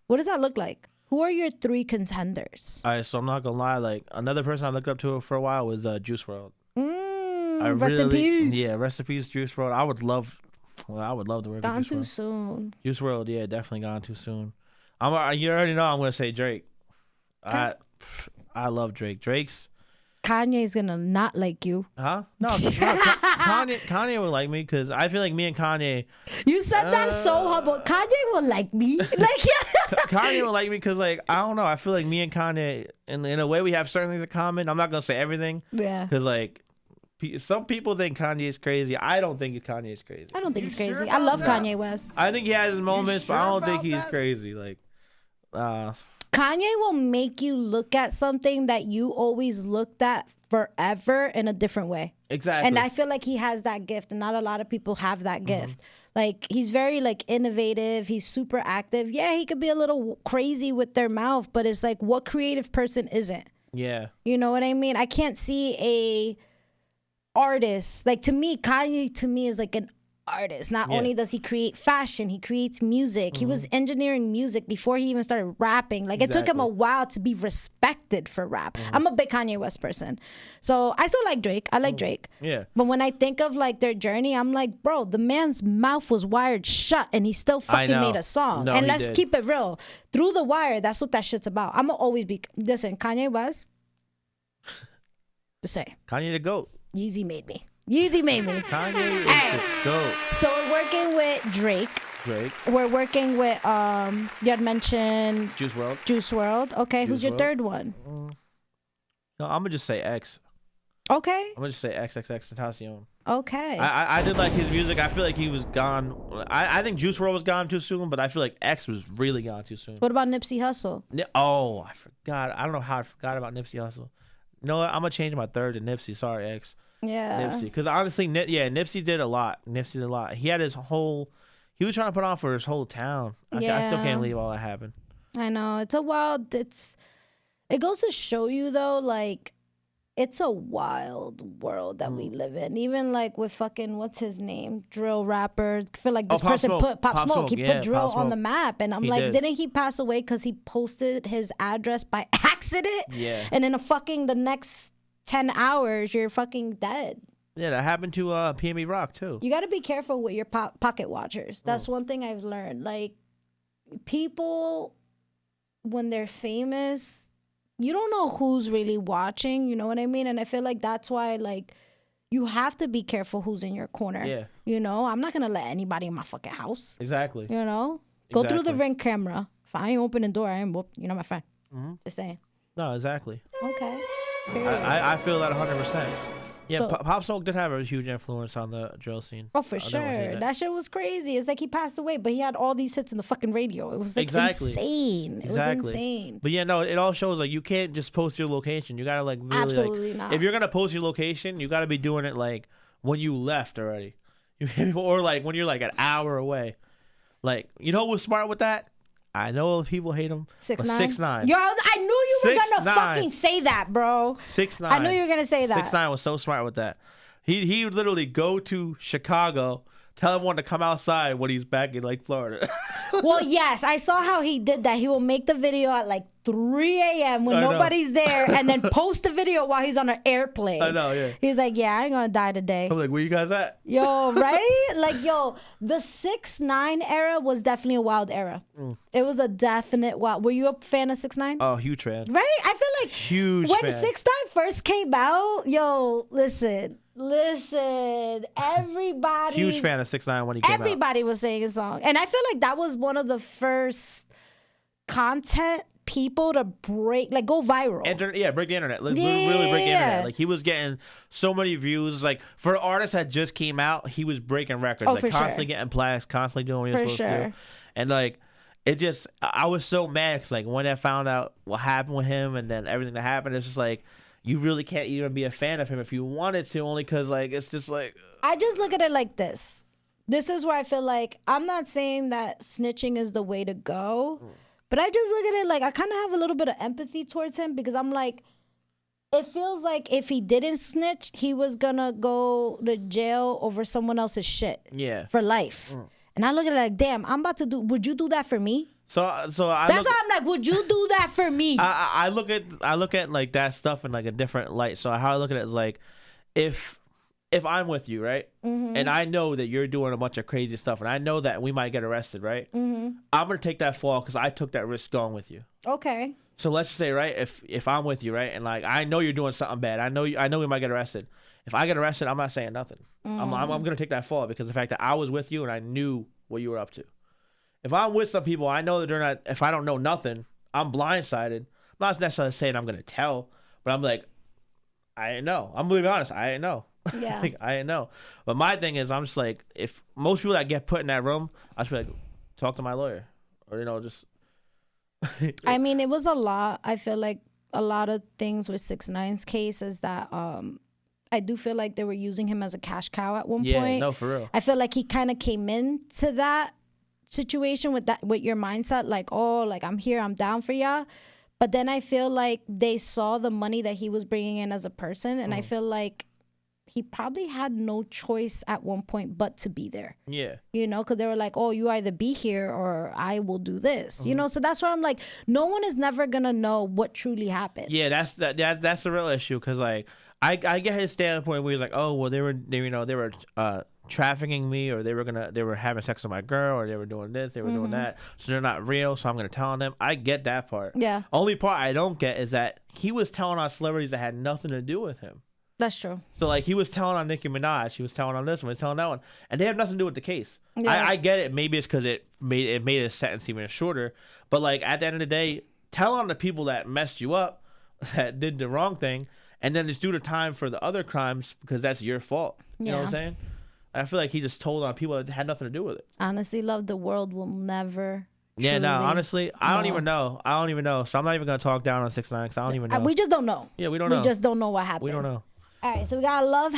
What does that look like? Who are your 3 contenders? All right, so I'm not gonna lie. Like, another person I looked up to for a while was Juice WRLD. Rest in peace. Yeah, rest in peace, Juice WRLD. I would love to work with Gone Juice too WRLD. soon. Juice WRLD, yeah, definitely gone too soon. You already know I'm gonna say Drake. I love Drake. Kanye's gonna not like you. No, Kanye would like me because I feel like me and Kanye. You said that so humble. Kanye will like me. Like, yeah. Kanye would like me because, like, I don't know. I feel like me and Kanye, in a way, we have certain things in common. I'm not gonna say everything. Yeah. Because, like, some people think Kanye is crazy. I don't think Kanye is crazy. I don't think he's crazy. I love Kanye West. I think he has his moments, but I don't think he's crazy. Like, Kanye will make you look at something that you always looked at forever in a different way. Exactly. And I feel like he has that gift, and not a lot of people have that gift. Like, he's very like innovative. He's super active. Yeah, he could be a little crazy with their mouth, but it's like, what creative person isn't? Yeah. You know what I mean? I can't see a artist. Like, to me, Kanye to me is like an artist. Not only does he create fashion, he creates music. He was engineering music before he even started rapping. Like, it took him a while to be respected for rap. I'm a big Kanye West person. So I still like Drake. I like Drake. Yeah. But when I think of like their journey, I'm like, bro, the man's mouth was wired shut and he still fucking made a song. No, and he let's did. keep it real. Through the wire, that's what that shit's about. I'm gonna always be, listen, Kanye West, to say, Kanye the GOAT. Yeezy made me. Kanye is the GOAT. So we're working with Drake. We're working with you had mentioned Juice WRLD. Juice WRLD. Okay, who's your WRLD. third one? No, I'm gonna just say X. Okay. I'm gonna just say XXXTentacion. Okay. I did like his music. I feel like he was gone. I think Juice WRLD was gone too soon, but I feel like X was really gone too soon. What about Nipsey Hussle? Oh, I forgot. I don't know how I forgot about Nipsey Hussle. You know what? I'm gonna change my third to Nipsey. Sorry, X. Yeah. Nipsey. Because honestly, Nipsey did a lot. He had his whole. He was trying to put on for his whole town. I still can't believe all that happened. I know. It's a wild. It goes to show you though, like, it's a wild world that we live in. Even like with fucking, what's his name? Drill rapper. I feel like this person put Pop Smoke. He put drill on the map. And I'm like, didn't he pass away because he posted his address by accident? Yeah. And in the next 10 hours, you're fucking dead. Yeah, that happened to PME Rock too. You got to be careful with your pocket watchers. That's one thing I've learned. Like, people, when they're famous, you don't know who's really watching. You know what I mean? And I feel like that's why, like, you have to be careful who's in your corner. Yeah. You know, I'm not going to let anybody in my fucking house. Exactly. You know? Go through the Ring camera. If I ain't opening the door, I ain't whoop. You know, my friend. Just saying. No, exactly. Okay. I feel that 100%. Yeah, so, Pop Smoke did have a huge influence on the drill scene. Oh, for sure. That shit was crazy. It's like he passed away, but he had all these hits in the fucking radio. It was like insane. It was insane. But yeah, no, it all shows like you can't just post your location. You gotta like really, absolutely not. If you're gonna post your location, you gotta be doing it like when you left already, or like when you're like an hour away. Like, you know what's smart with that? I know people hate him. 6ix9ine. 6ix9ine. Yo, I knew you were gonna fucking say that, bro. 6ix9ine. I knew you were gonna say that. 6ix9ine was so smart with that. He would literally go to Chicago, tell everyone to come outside when he's back in like Florida. Well, yes, I saw how he did that. He will make the video at like 3 a.m. when nobody's there, and then post the video while he's on an airplane. I know, yeah. He's like, yeah, I ain't gonna die today. I'm like, where you guys at? Yo, right? Like, yo, the 6ix9ine era was definitely a wild era. It was a definite wild. Were you a fan of 6ix9ine? Oh, huge fan. Right? I feel like huge when fan. 6ix9ine first came out, yo, listen, everybody. Huge fan of 6ix9ine when he came out. Everybody was singing a song. And I feel like that was one of the first content people to break, like go viral. Break the internet. Like, really break the internet. Like he was getting so many views. Like for artists that just came out, he was breaking records. Like constantly getting plaques, constantly doing what he was supposed to do. And like it just, I was so mad because like when I found out what happened with him and then everything that happened, it's just like you really can't even be a fan of him if you wanted to, only because like it's just like. I just look at it like this. This is where I feel like I'm not saying that snitching is the way to go. But I just look at it like I kind of have a little bit of empathy towards him because I'm like, it feels like if he didn't snitch, he was going to go to jail over someone else's shit for life. And I look at it like, damn, I'm about to would you do that for me? That's why I'm like, would you do that for me? I look at like that stuff in like a different light. So how I look at it is like, if I'm with you, right? And I know that you're doing a bunch of crazy stuff and I know that we might get arrested, right? I'm going to take that fall because I took that risk going with you. Okay. So let's just say, right, if I'm with you, right, and like I know you're doing something bad. I know we might get arrested. If I get arrested, I'm not saying nothing. I'm going to take that fall because of the fact that I was with you and I knew what you were up to. If I'm with some people, I know that they're not, if I don't know nothing, I'm blindsided. I'm not necessarily saying I'm going to tell, but I'm like, I didn't know. I'm going to be honest. I didn't know. Yeah. Like, I didn't know. But my thing is, I'm just like, if most people that get put in that room, I just be like, talk to my lawyer. Or, just. I mean, it was a lot. I feel like a lot of things with 6ix9ine's case is that I do feel like they were using him as a cash cow at one point. Yeah, no, for real. I feel like he kind of came into that situation with your mindset, like, oh, like I'm here, I'm down for y'all. But then I feel like they saw the money that he was bringing in as a person, and I feel like he probably had no choice at one point but to be there. Yeah. Because they were like, oh, you either be here or I will do this. So that's why I'm like, no one is never going to know what truly happened. Yeah, that's the real issue because, like, I get his standpoint where he's like, oh, well, they were trafficking me, or they were having sex with my girl, or they were doing this, they were doing that, so they're not real, so I'm gonna tell on them. I get that part. Yeah. Only part I don't get is that he was telling on celebrities that had nothing to do with him. That's true. So like he was telling on Nicki Minaj, he was telling on this one, he was telling that one, and they have nothing to do with the case. Yeah. I get it. Maybe it's because it made his sentence even shorter, but like at the end of the day, tell on the people that messed you up, that did the wrong thing, and then just do the time for the other crimes because that's your fault. You know what I'm saying? I feel like he just told on people that had nothing to do with it. Honestly, love, the world will never. Yeah, no, honestly, I don't even know. So I'm not even going to talk down on 6ix9ine because I don't even know. We just don't know. Yeah, we don't know. We just don't know what happened. We don't know. All right, so we got a lot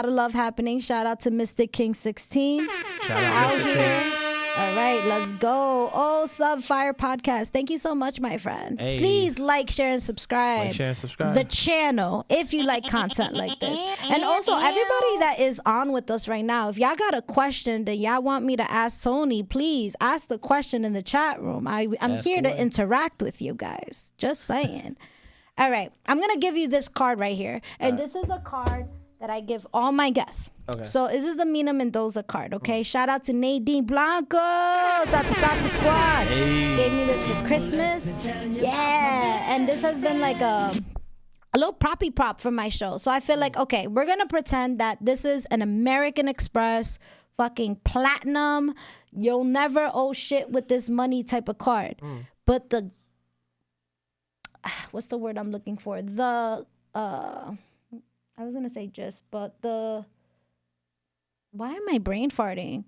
of love happening. Shout out to Mystic King 16. Shout out Mystic King. All right, let's go. Oh, Subfire Podcast. Thank you so much, my friend. Hey. Please like, share, and subscribe. The channel if you like content like this. And also, everybody that is on with us right now, if y'all got a question that y'all want me to ask Tony, please ask the question in the chat room. I'm here to interact with you guys. Just saying. All right, I'm going to give you this card right here. And this is a card that I give all my guests. Okay. So this is the Mina Mendoza card, okay? Shout out to Nadine Blanco, Sata Squad. Hey. Gave me this for Christmas. Yeah, and this has been like a little proppy prop for my show. So I feel like, okay, we're going to pretend that this is an American Express fucking platinum, you'll never owe shit with this money type of card. But the, what's the word I'm looking for? I was gonna say just, but why am I brain farting?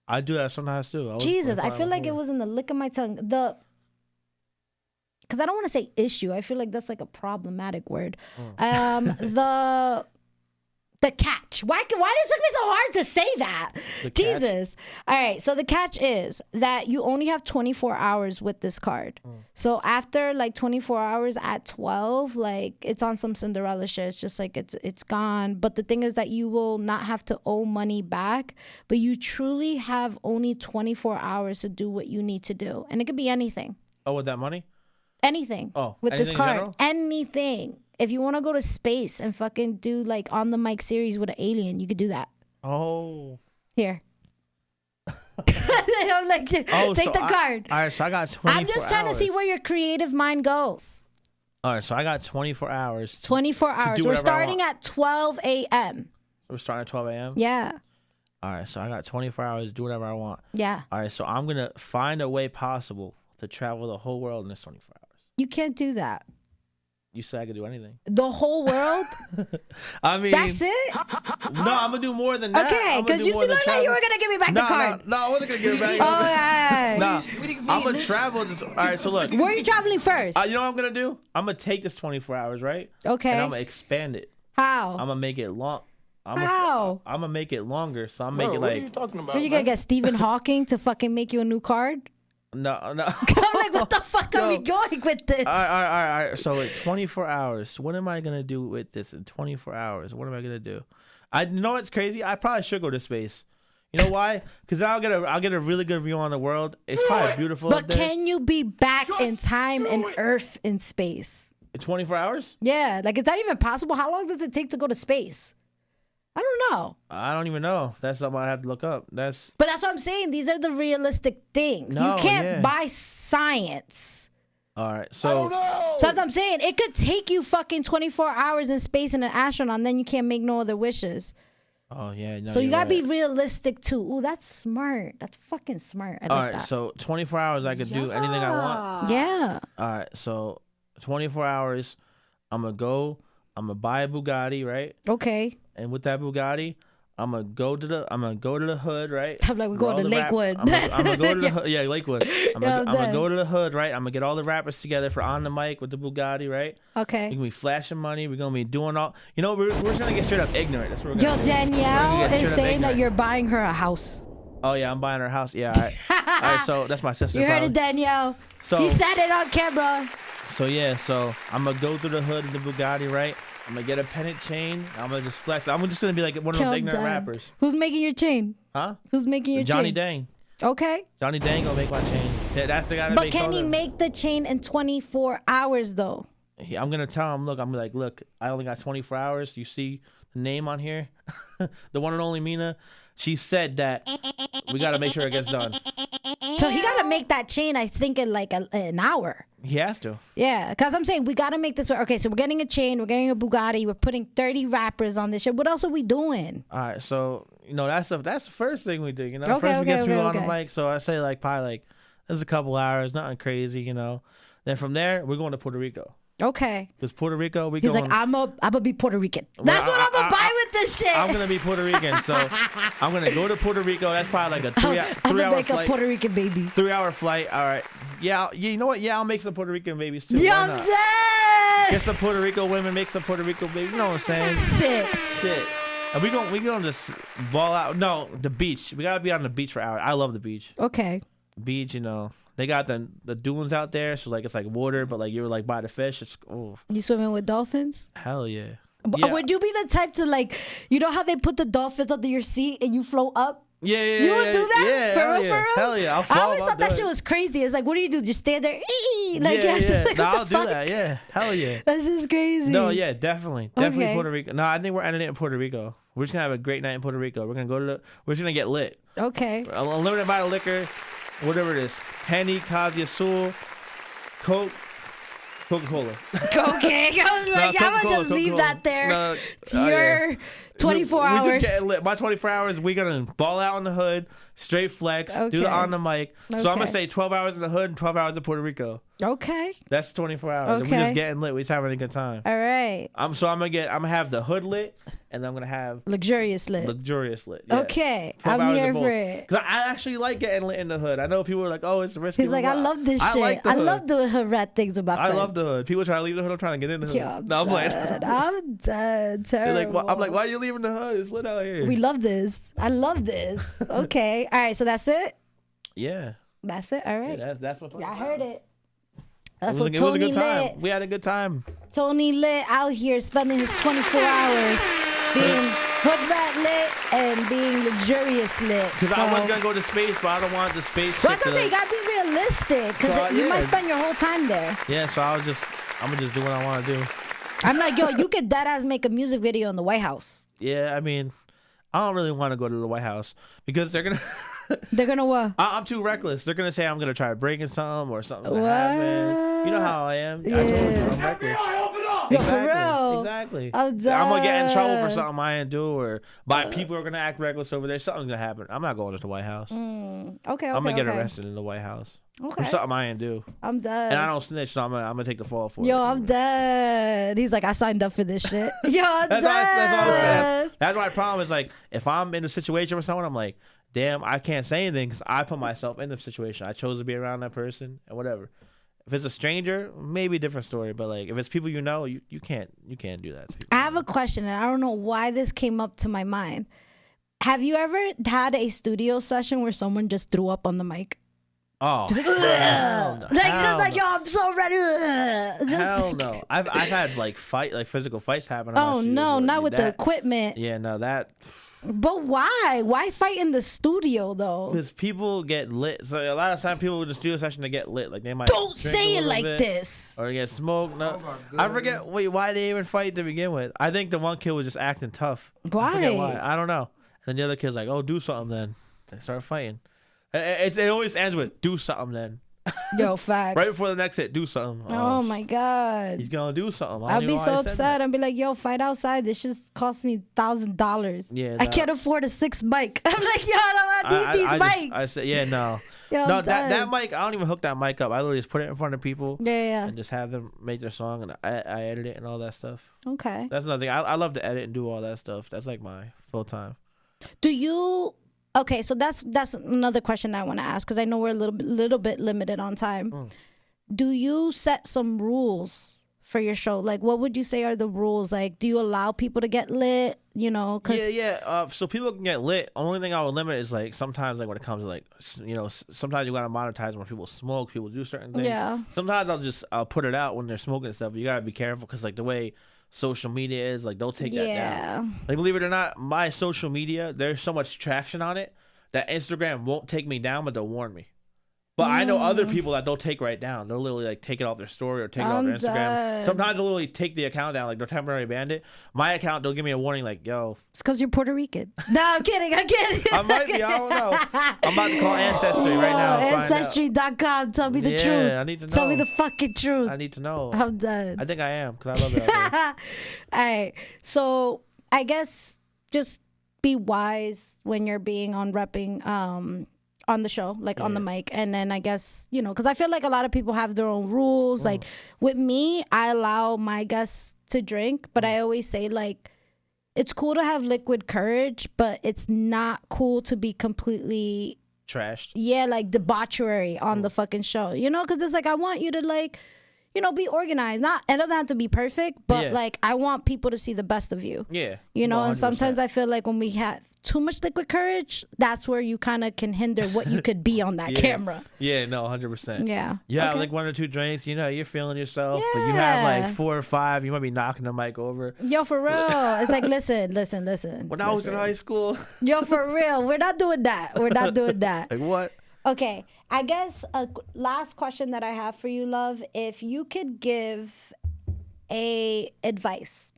I do that sometimes too. Jesus, I feel like it was in the lick of my tongue. Because I don't want to say issue. I feel like that's like a problematic word. The catch. Why did it take me so hard to say that? Jesus. All right. So the catch is that you only have 24 hours with this card. So after like 24 hours at 12, like it's on some Cinderella shit. It's just like it's gone. But the thing is that you will not have to owe money back, but you truly have only 24 hours to do what you need to do. And it could be anything. Oh, with that money? Anything. Oh, with this card. General? Anything. If you want to go to space and fucking do like on the mic series with an alien, you could do that. Oh. Here. I'm like, take the card. All right, so I got 24 hours. I'm just trying to see where your creative mind goes. All right, so I got 24 hours. 24 hours. We're starting at 12 a.m. We're starting at 12 a.m.? Yeah. All right, so I got 24 hours to do whatever I want. Yeah. All right, so I'm going to find a way possible to travel the whole world in this 24 hours. You can't do that. You said I could do anything. The whole world? I mean... That's it? No, I'm going to do more than that. Okay, because you look like you were going to give me back the card. No, I wasn't going to give it back. Oh, yeah. I'm going to travel. All right, so look. Where are you traveling first? You know what I'm going to do? I'm going to take this 24 hours, right? Okay. And I'm going to expand it. How? I'm going to make it long. How? I'm going to make it longer, so I'm making like... What are you talking about? Are you going to get Stephen Hawking to fucking make you a new card? No. I'm like, what the fuck are we going with this? All right. So like 24 hours. What am I gonna do with this in 24 hours? What am I gonna do? I know it's crazy. I probably should go to space. You know why? Because I'll get a really good view on the world. It's probably beautiful. But can you be back in time and Earth in space? In 24 hours? Yeah, like is that even possible? How long does it take to go to space? I don't know. I don't even know. That's something I have to look up. But that's what I'm saying. These are the realistic things. You can't buy science. All right. So that's what I'm saying. It could take you fucking 24 hours in space in an astronaut, and then you can't make no other wishes. Oh, yeah. No, so you got to be realistic, too. Ooh, that's smart. That's fucking smart. I like that. So 24 hours, I could do anything I want? Yeah. All right. So 24 hours, I'm going to buy a Bugatti, right? Okay. And with that Bugatti, I'm gonna go to the hood, right? I'm like, we're going to Lakewood. I'm gonna go to the hood. Yeah, Lakewood. I'm gonna go to the hood, right? I'm gonna get all the rappers together for on the mic with the Bugatti, right? Okay. We're gonna be flashing money. We're gonna be doing all. You know, we're just gonna get straight up ignorant. That's what we're gonna do. Danielle is saying that you're buying her a house. Oh yeah, I'm buying her a house. Yeah. All right. All right. So that's my sister. You heard it, Danielle. So he said it on camera. So yeah. So I'm gonna go through the hood of the Bugatti, right? I'm gonna get a pendant chain. I'm gonna just flex. I'm just gonna be like one of those ignorant rappers. Who's making your chain? Huh? Who's making your Johnny chain? Dang. Okay. Johnny Dang gonna make my chain. That's the guy that But makes can he make the chain in 24 hours though? I'm gonna tell him. Look, I only got 24 hours. You see the name on here, the one and only Mina. She said that we gotta make sure it gets done. So he gotta make that chain, I think, in like an hour. He has to. Yeah, because I'm saying we gotta make this work. Okay, so we're getting a chain, we're getting a Bugatti, we're putting 30 rappers on this shit. What else are we doing? All right, so that's the first thing we do. You know, first we get people on the mic. So I say probably there's a couple hours, nothing crazy. You know, then from there we're going to Puerto Rico. Okay. Because Puerto Rico, He's like, I'm gonna be Puerto Rican. That's what I'm gonna buy with this shit. I'm gonna be Puerto Rican, so I'm gonna go to Puerto Rico. That's probably like a 3 hour flight. I'm gonna make a Puerto Rican baby. 3 hour flight. All right. Yeah. You know what? Yeah, I'll make some Puerto Rican babies too. Yeah, I'm dead. Get some Puerto Rico women, make some Puerto Rico babies. You know what I'm saying? Shit. And we gonna just ball out. No, the beach. We gotta be on the beach for hours. I love the beach. Okay. Beach, you know. They got the dunes out there, so it's like water, but like you're by the fish. It's You swimming with dolphins? Hell yeah. Would you be the type to you know how they put the dolphins under your seat and you float up? Yeah. You would do that? Yeah, for real? Hell yeah. I always thought that shit was crazy. It's like, what do you do? Just stand there? Yeah. No, I'll do that. Yeah. Hell yeah. That's just crazy. No, yeah, definitely. Definitely Puerto Rico. No, I think we're ending it in Puerto Rico. We're just gonna have a great night in Puerto Rico. We're gonna we're just gonna get lit. Okay. Unlimited amount of liquor. Whatever it is, Henny, Cosy Azul, Coke, Coca-Cola. Okay, I was like, I'm gonna just leave that there. 24 hours. We just getting lit. My 24 hours, we gonna ball out in the hood, straight flex, do the on the mic. So I'm gonna say 12 hours in the hood and 12 hours in Puerto Rico. Okay. That's 24 hours. And we just getting lit. We just having a good time. All right. I'm gonna have the hood lit, and I'm gonna have luxurious lit. Yeah. Okay, I'm here for it. Cause I actually like getting lit in the hood. I know people are like, "Oh, it's risky." He's like, "I love this shit. I love doing hood rat things with my friends." I love the hood. People try to leave the hood. I'm trying to get in the hood. Yeah, no, I'm playing. I'm dead. Terrible. Like, I'm like, "Why are you leaving the hood? It's lit out here." We love this. I love this. Okay. All right. So that's it. Yeah. That's it. All right. Yeah, that's what. I heard it. That's it was a good time. Lit. We had a good time. Tony lit out here spending his 24 hours being hood rat lit and being luxurious lit. Because I was gonna go to space, but I don't want the space. Well, I was gonna say you gotta be realistic because you might spend your whole time there. Yeah, so I'm gonna just do what I want to do. I'm like, yo, you could deadass make a music video in the White House. Yeah, I mean, I don't really want to go to the White House because they're gonna. They're gonna what? I'm too reckless. They're gonna say I'm gonna try breaking something or something gonna happen. You know how I am. Yeah. I told you I'm reckless. Yo, for real. Exactly. I'm gonna get in trouble for something I didn't do, or people are gonna act reckless over there. Something's gonna happen. I'm not going to the White House. Okay. I'm gonna get arrested in the White House. Okay. For something I didn't do. I'm dead. And I don't snitch, so I'm gonna take the fall for it. Yo, I'm dead. He's like, I signed up for this shit. Yo, I'm dead. That's my problem is like, if I'm in a situation with someone, I'm like, damn, I can't say anything because I put myself in the situation. I chose to be around that person and whatever. If it's a stranger, maybe a different story. But like, if it's people you know, you can't do that to people. I have a question, and I don't know why this came up to my mind. Have you ever had a studio session where someone just threw up on the mic? Oh, just like, yo, I'm so ready. Hell no. I've had like physical fights happen. Oh no, not with the equipment. Yeah, no, that. But why? Why fight in the studio though? Because people get lit. So a lot of times people in the studio session they get lit. Like they might don't say it like this. Or get smoked. No, I forget. Why they even fight to begin with? I think the one kid was just acting tough. Why? I don't know. And the other kid's like, "Oh, do something then." They start fighting. It always ends with "do something then." Yo, facts. Right before the next hit, do something. Oh my god. He's gonna do something. I'll be so upset. I'll be like, yo, fight outside. This just cost me $1,000. Yeah. I can't afford a 6 mic. I'm like, yo, I don't need these mics. I said, yeah, no. Yo, no, that mic, I don't even hook that mic up. I literally just put it in front of people. Yeah. And just have them make their song and I edit it and all that stuff. Okay. That's another thing. I love to edit and do all that stuff. That's like my full time. Do you Okay, so that's another question I want to ask because I know we're a little bit limited on time. Do you set some rules for your show? Like, what would you say are the rules? Like, do you allow people to get lit? You know, so people can get lit. Only thing I would limit is like sometimes like when it comes to like sometimes you gotta monetize when people smoke, people do certain things. Yeah. Sometimes I'll put it out when they're smoking and stuff. You gotta be careful because like the way social media is, like they'll take that down. Like believe it or not, my social media, there's so much traction on it that Instagram won't take me down, but they'll warn me. But I know other people that they'll take right down. They'll literally like take it off their story or take it off their Instagram. Dead. Sometimes they'll literally take the account down, like they'll temporarily ban it. My account, they'll give me a warning like, yo. It's because you're Puerto Rican. No, I'm kidding. I might be. I don't know. I'm about to call Ancestry right now. Ancestry.com. Tell me the truth. I need to know. Tell me the fucking truth. I need to know. I'm done. I think I am because I love it. All right. So I guess just be wise when you're being on repping on the show, like on the mic. And then I guess, because I feel like a lot of people have their own rules. Like with me, I allow my guests to drink, but I always say like, it's cool to have liquid courage, but it's not cool to be completely trashed. Yeah, like debauchery on the fucking show, because it's like, I want you to like, be organized. It doesn't have to be perfect, but like I want people to see the best of you. Yeah. And sometimes I feel like when we have too much liquid courage, that's where you kind of can hinder what you could be on that camera. Yeah, no, 100%. Yeah. You have like 1 or 2 drinks, you're feeling yourself, but you have like 4 or 5, you might be knocking the mic over. Yo, for real. It's like, listen. When I was in high school. Yo, for real. We're not doing that. Like what? Okay, I guess a last question that I have for you, love, if you could give advice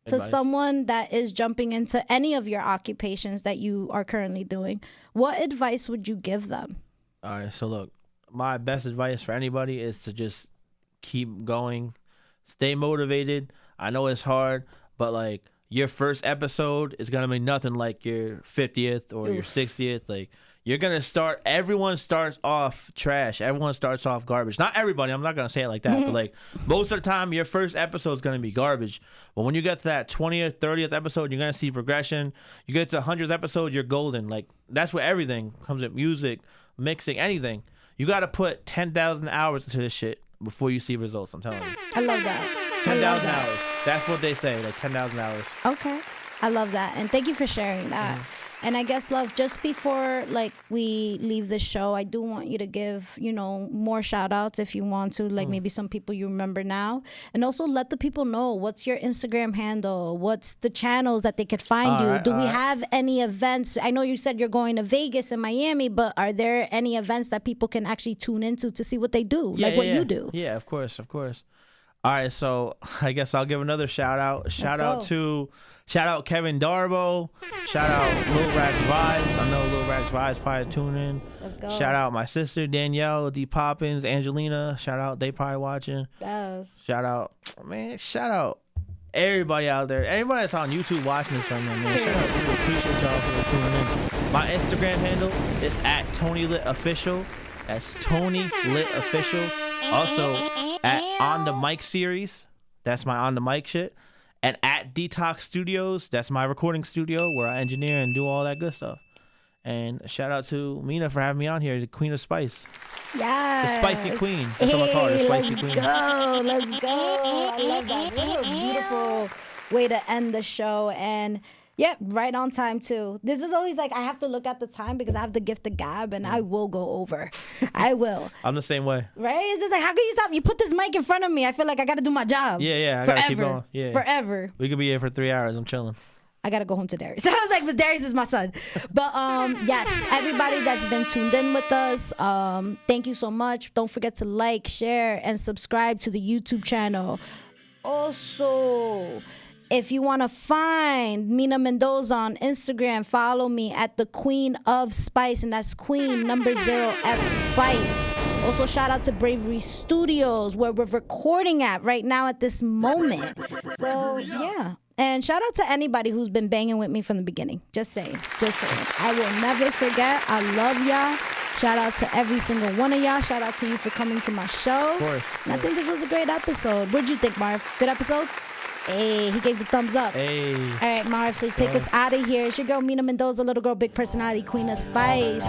to someone that is jumping into any of your occupations that you are currently doing, what advice would you give them? All right, so look, my best advice for anybody is to just keep going, stay motivated. I know it's hard, but like your first episode is gonna be nothing like your 50th or your 60th. Like, you're gonna start. Everyone starts off trash. Everyone starts off garbage. Not everybody. I'm not gonna say it like that. But like most of the time, your first episode is gonna be garbage. But when you get to that 20th, 30th episode, you're gonna see progression. You get to 100th episode, you're golden. Like, that's where everything comes in: music, mixing, anything. You gotta put 10,000 hours into this shit before you see results. I'm telling you. I love that. 10,000 hours. That's what they say. Like 10,000 hours. Okay. I love that. And thank you for sharing that. And I guess, love, just before like we leave the show, I do want you to give, you know, more shout outs if you want to, like maybe some people you remember now. And also let the people know what's your Instagram handle, what's the channels that they could find you. Do we have any events? I know you said you're going to Vegas and Miami, but are there any events that people can actually tune into to see what they do, what you do? Yeah, of course. All right, so I guess I'll give another shout out. Shout out Kevin Darbo. Shout out Lil Rax Vibes. I know Lil Rax Vibes probably tune in. Let's go. Shout out my sister Danielle, D Poppins, Angelina. Shout out, they probably watching. Yes. Shout out everybody out there. Everybody that's on YouTube watching this right now, man. Shout out. We appreciate y'all for tuning in. My Instagram handle is @TonyLitOfficial. That's Tony Lit Official. Also at On the Mic series. That's my On the Mic shit. And at Detox Studios. That's my recording studio where I engineer and do all that good stuff. And shout out to Mina for having me on here, the Queen of Spice. Yeah. The Spicy Queen. That's what I call her, the Spicy Queen. Let's go. I love that. What a beautiful way to end the show. And yep, right on time too. This is always like I have to look at the time because I have the gift of gab and I will go over. I will. I'm the same way. Right? It's just like, how can you stop? You put this mic in front of me. I feel like I got to do my job. Yeah. I got to keep going. Yeah. Forever. We could be here for 3 hours. I'm chilling. I got to go home to Darius. I was like, but Darius is my son. But yes, everybody that's been tuned in with us, thank you so much. Don't forget to like, share, and subscribe to the YouTube channel. Also, if you want to find Mina Mendoza on Instagram, follow me at the Queen of Spice, and that's Queen #0F Spice. Also, shout out to Bravery Studios, where we're recording at right now at this moment. So, yeah. And shout out to anybody who's been banging with me from the beginning. Just saying. I will never forget. I love y'all. Shout out to every single one of y'all. Shout out to you for coming to my show. Of course. And I think this was a great episode. What'd you think, Marv? Good episode? Hey, he gave the thumbs up. Hey. All right, Marv, so take us out of here. It's your girl, Mina Mendoza, little girl, big personality, Queen of Spice.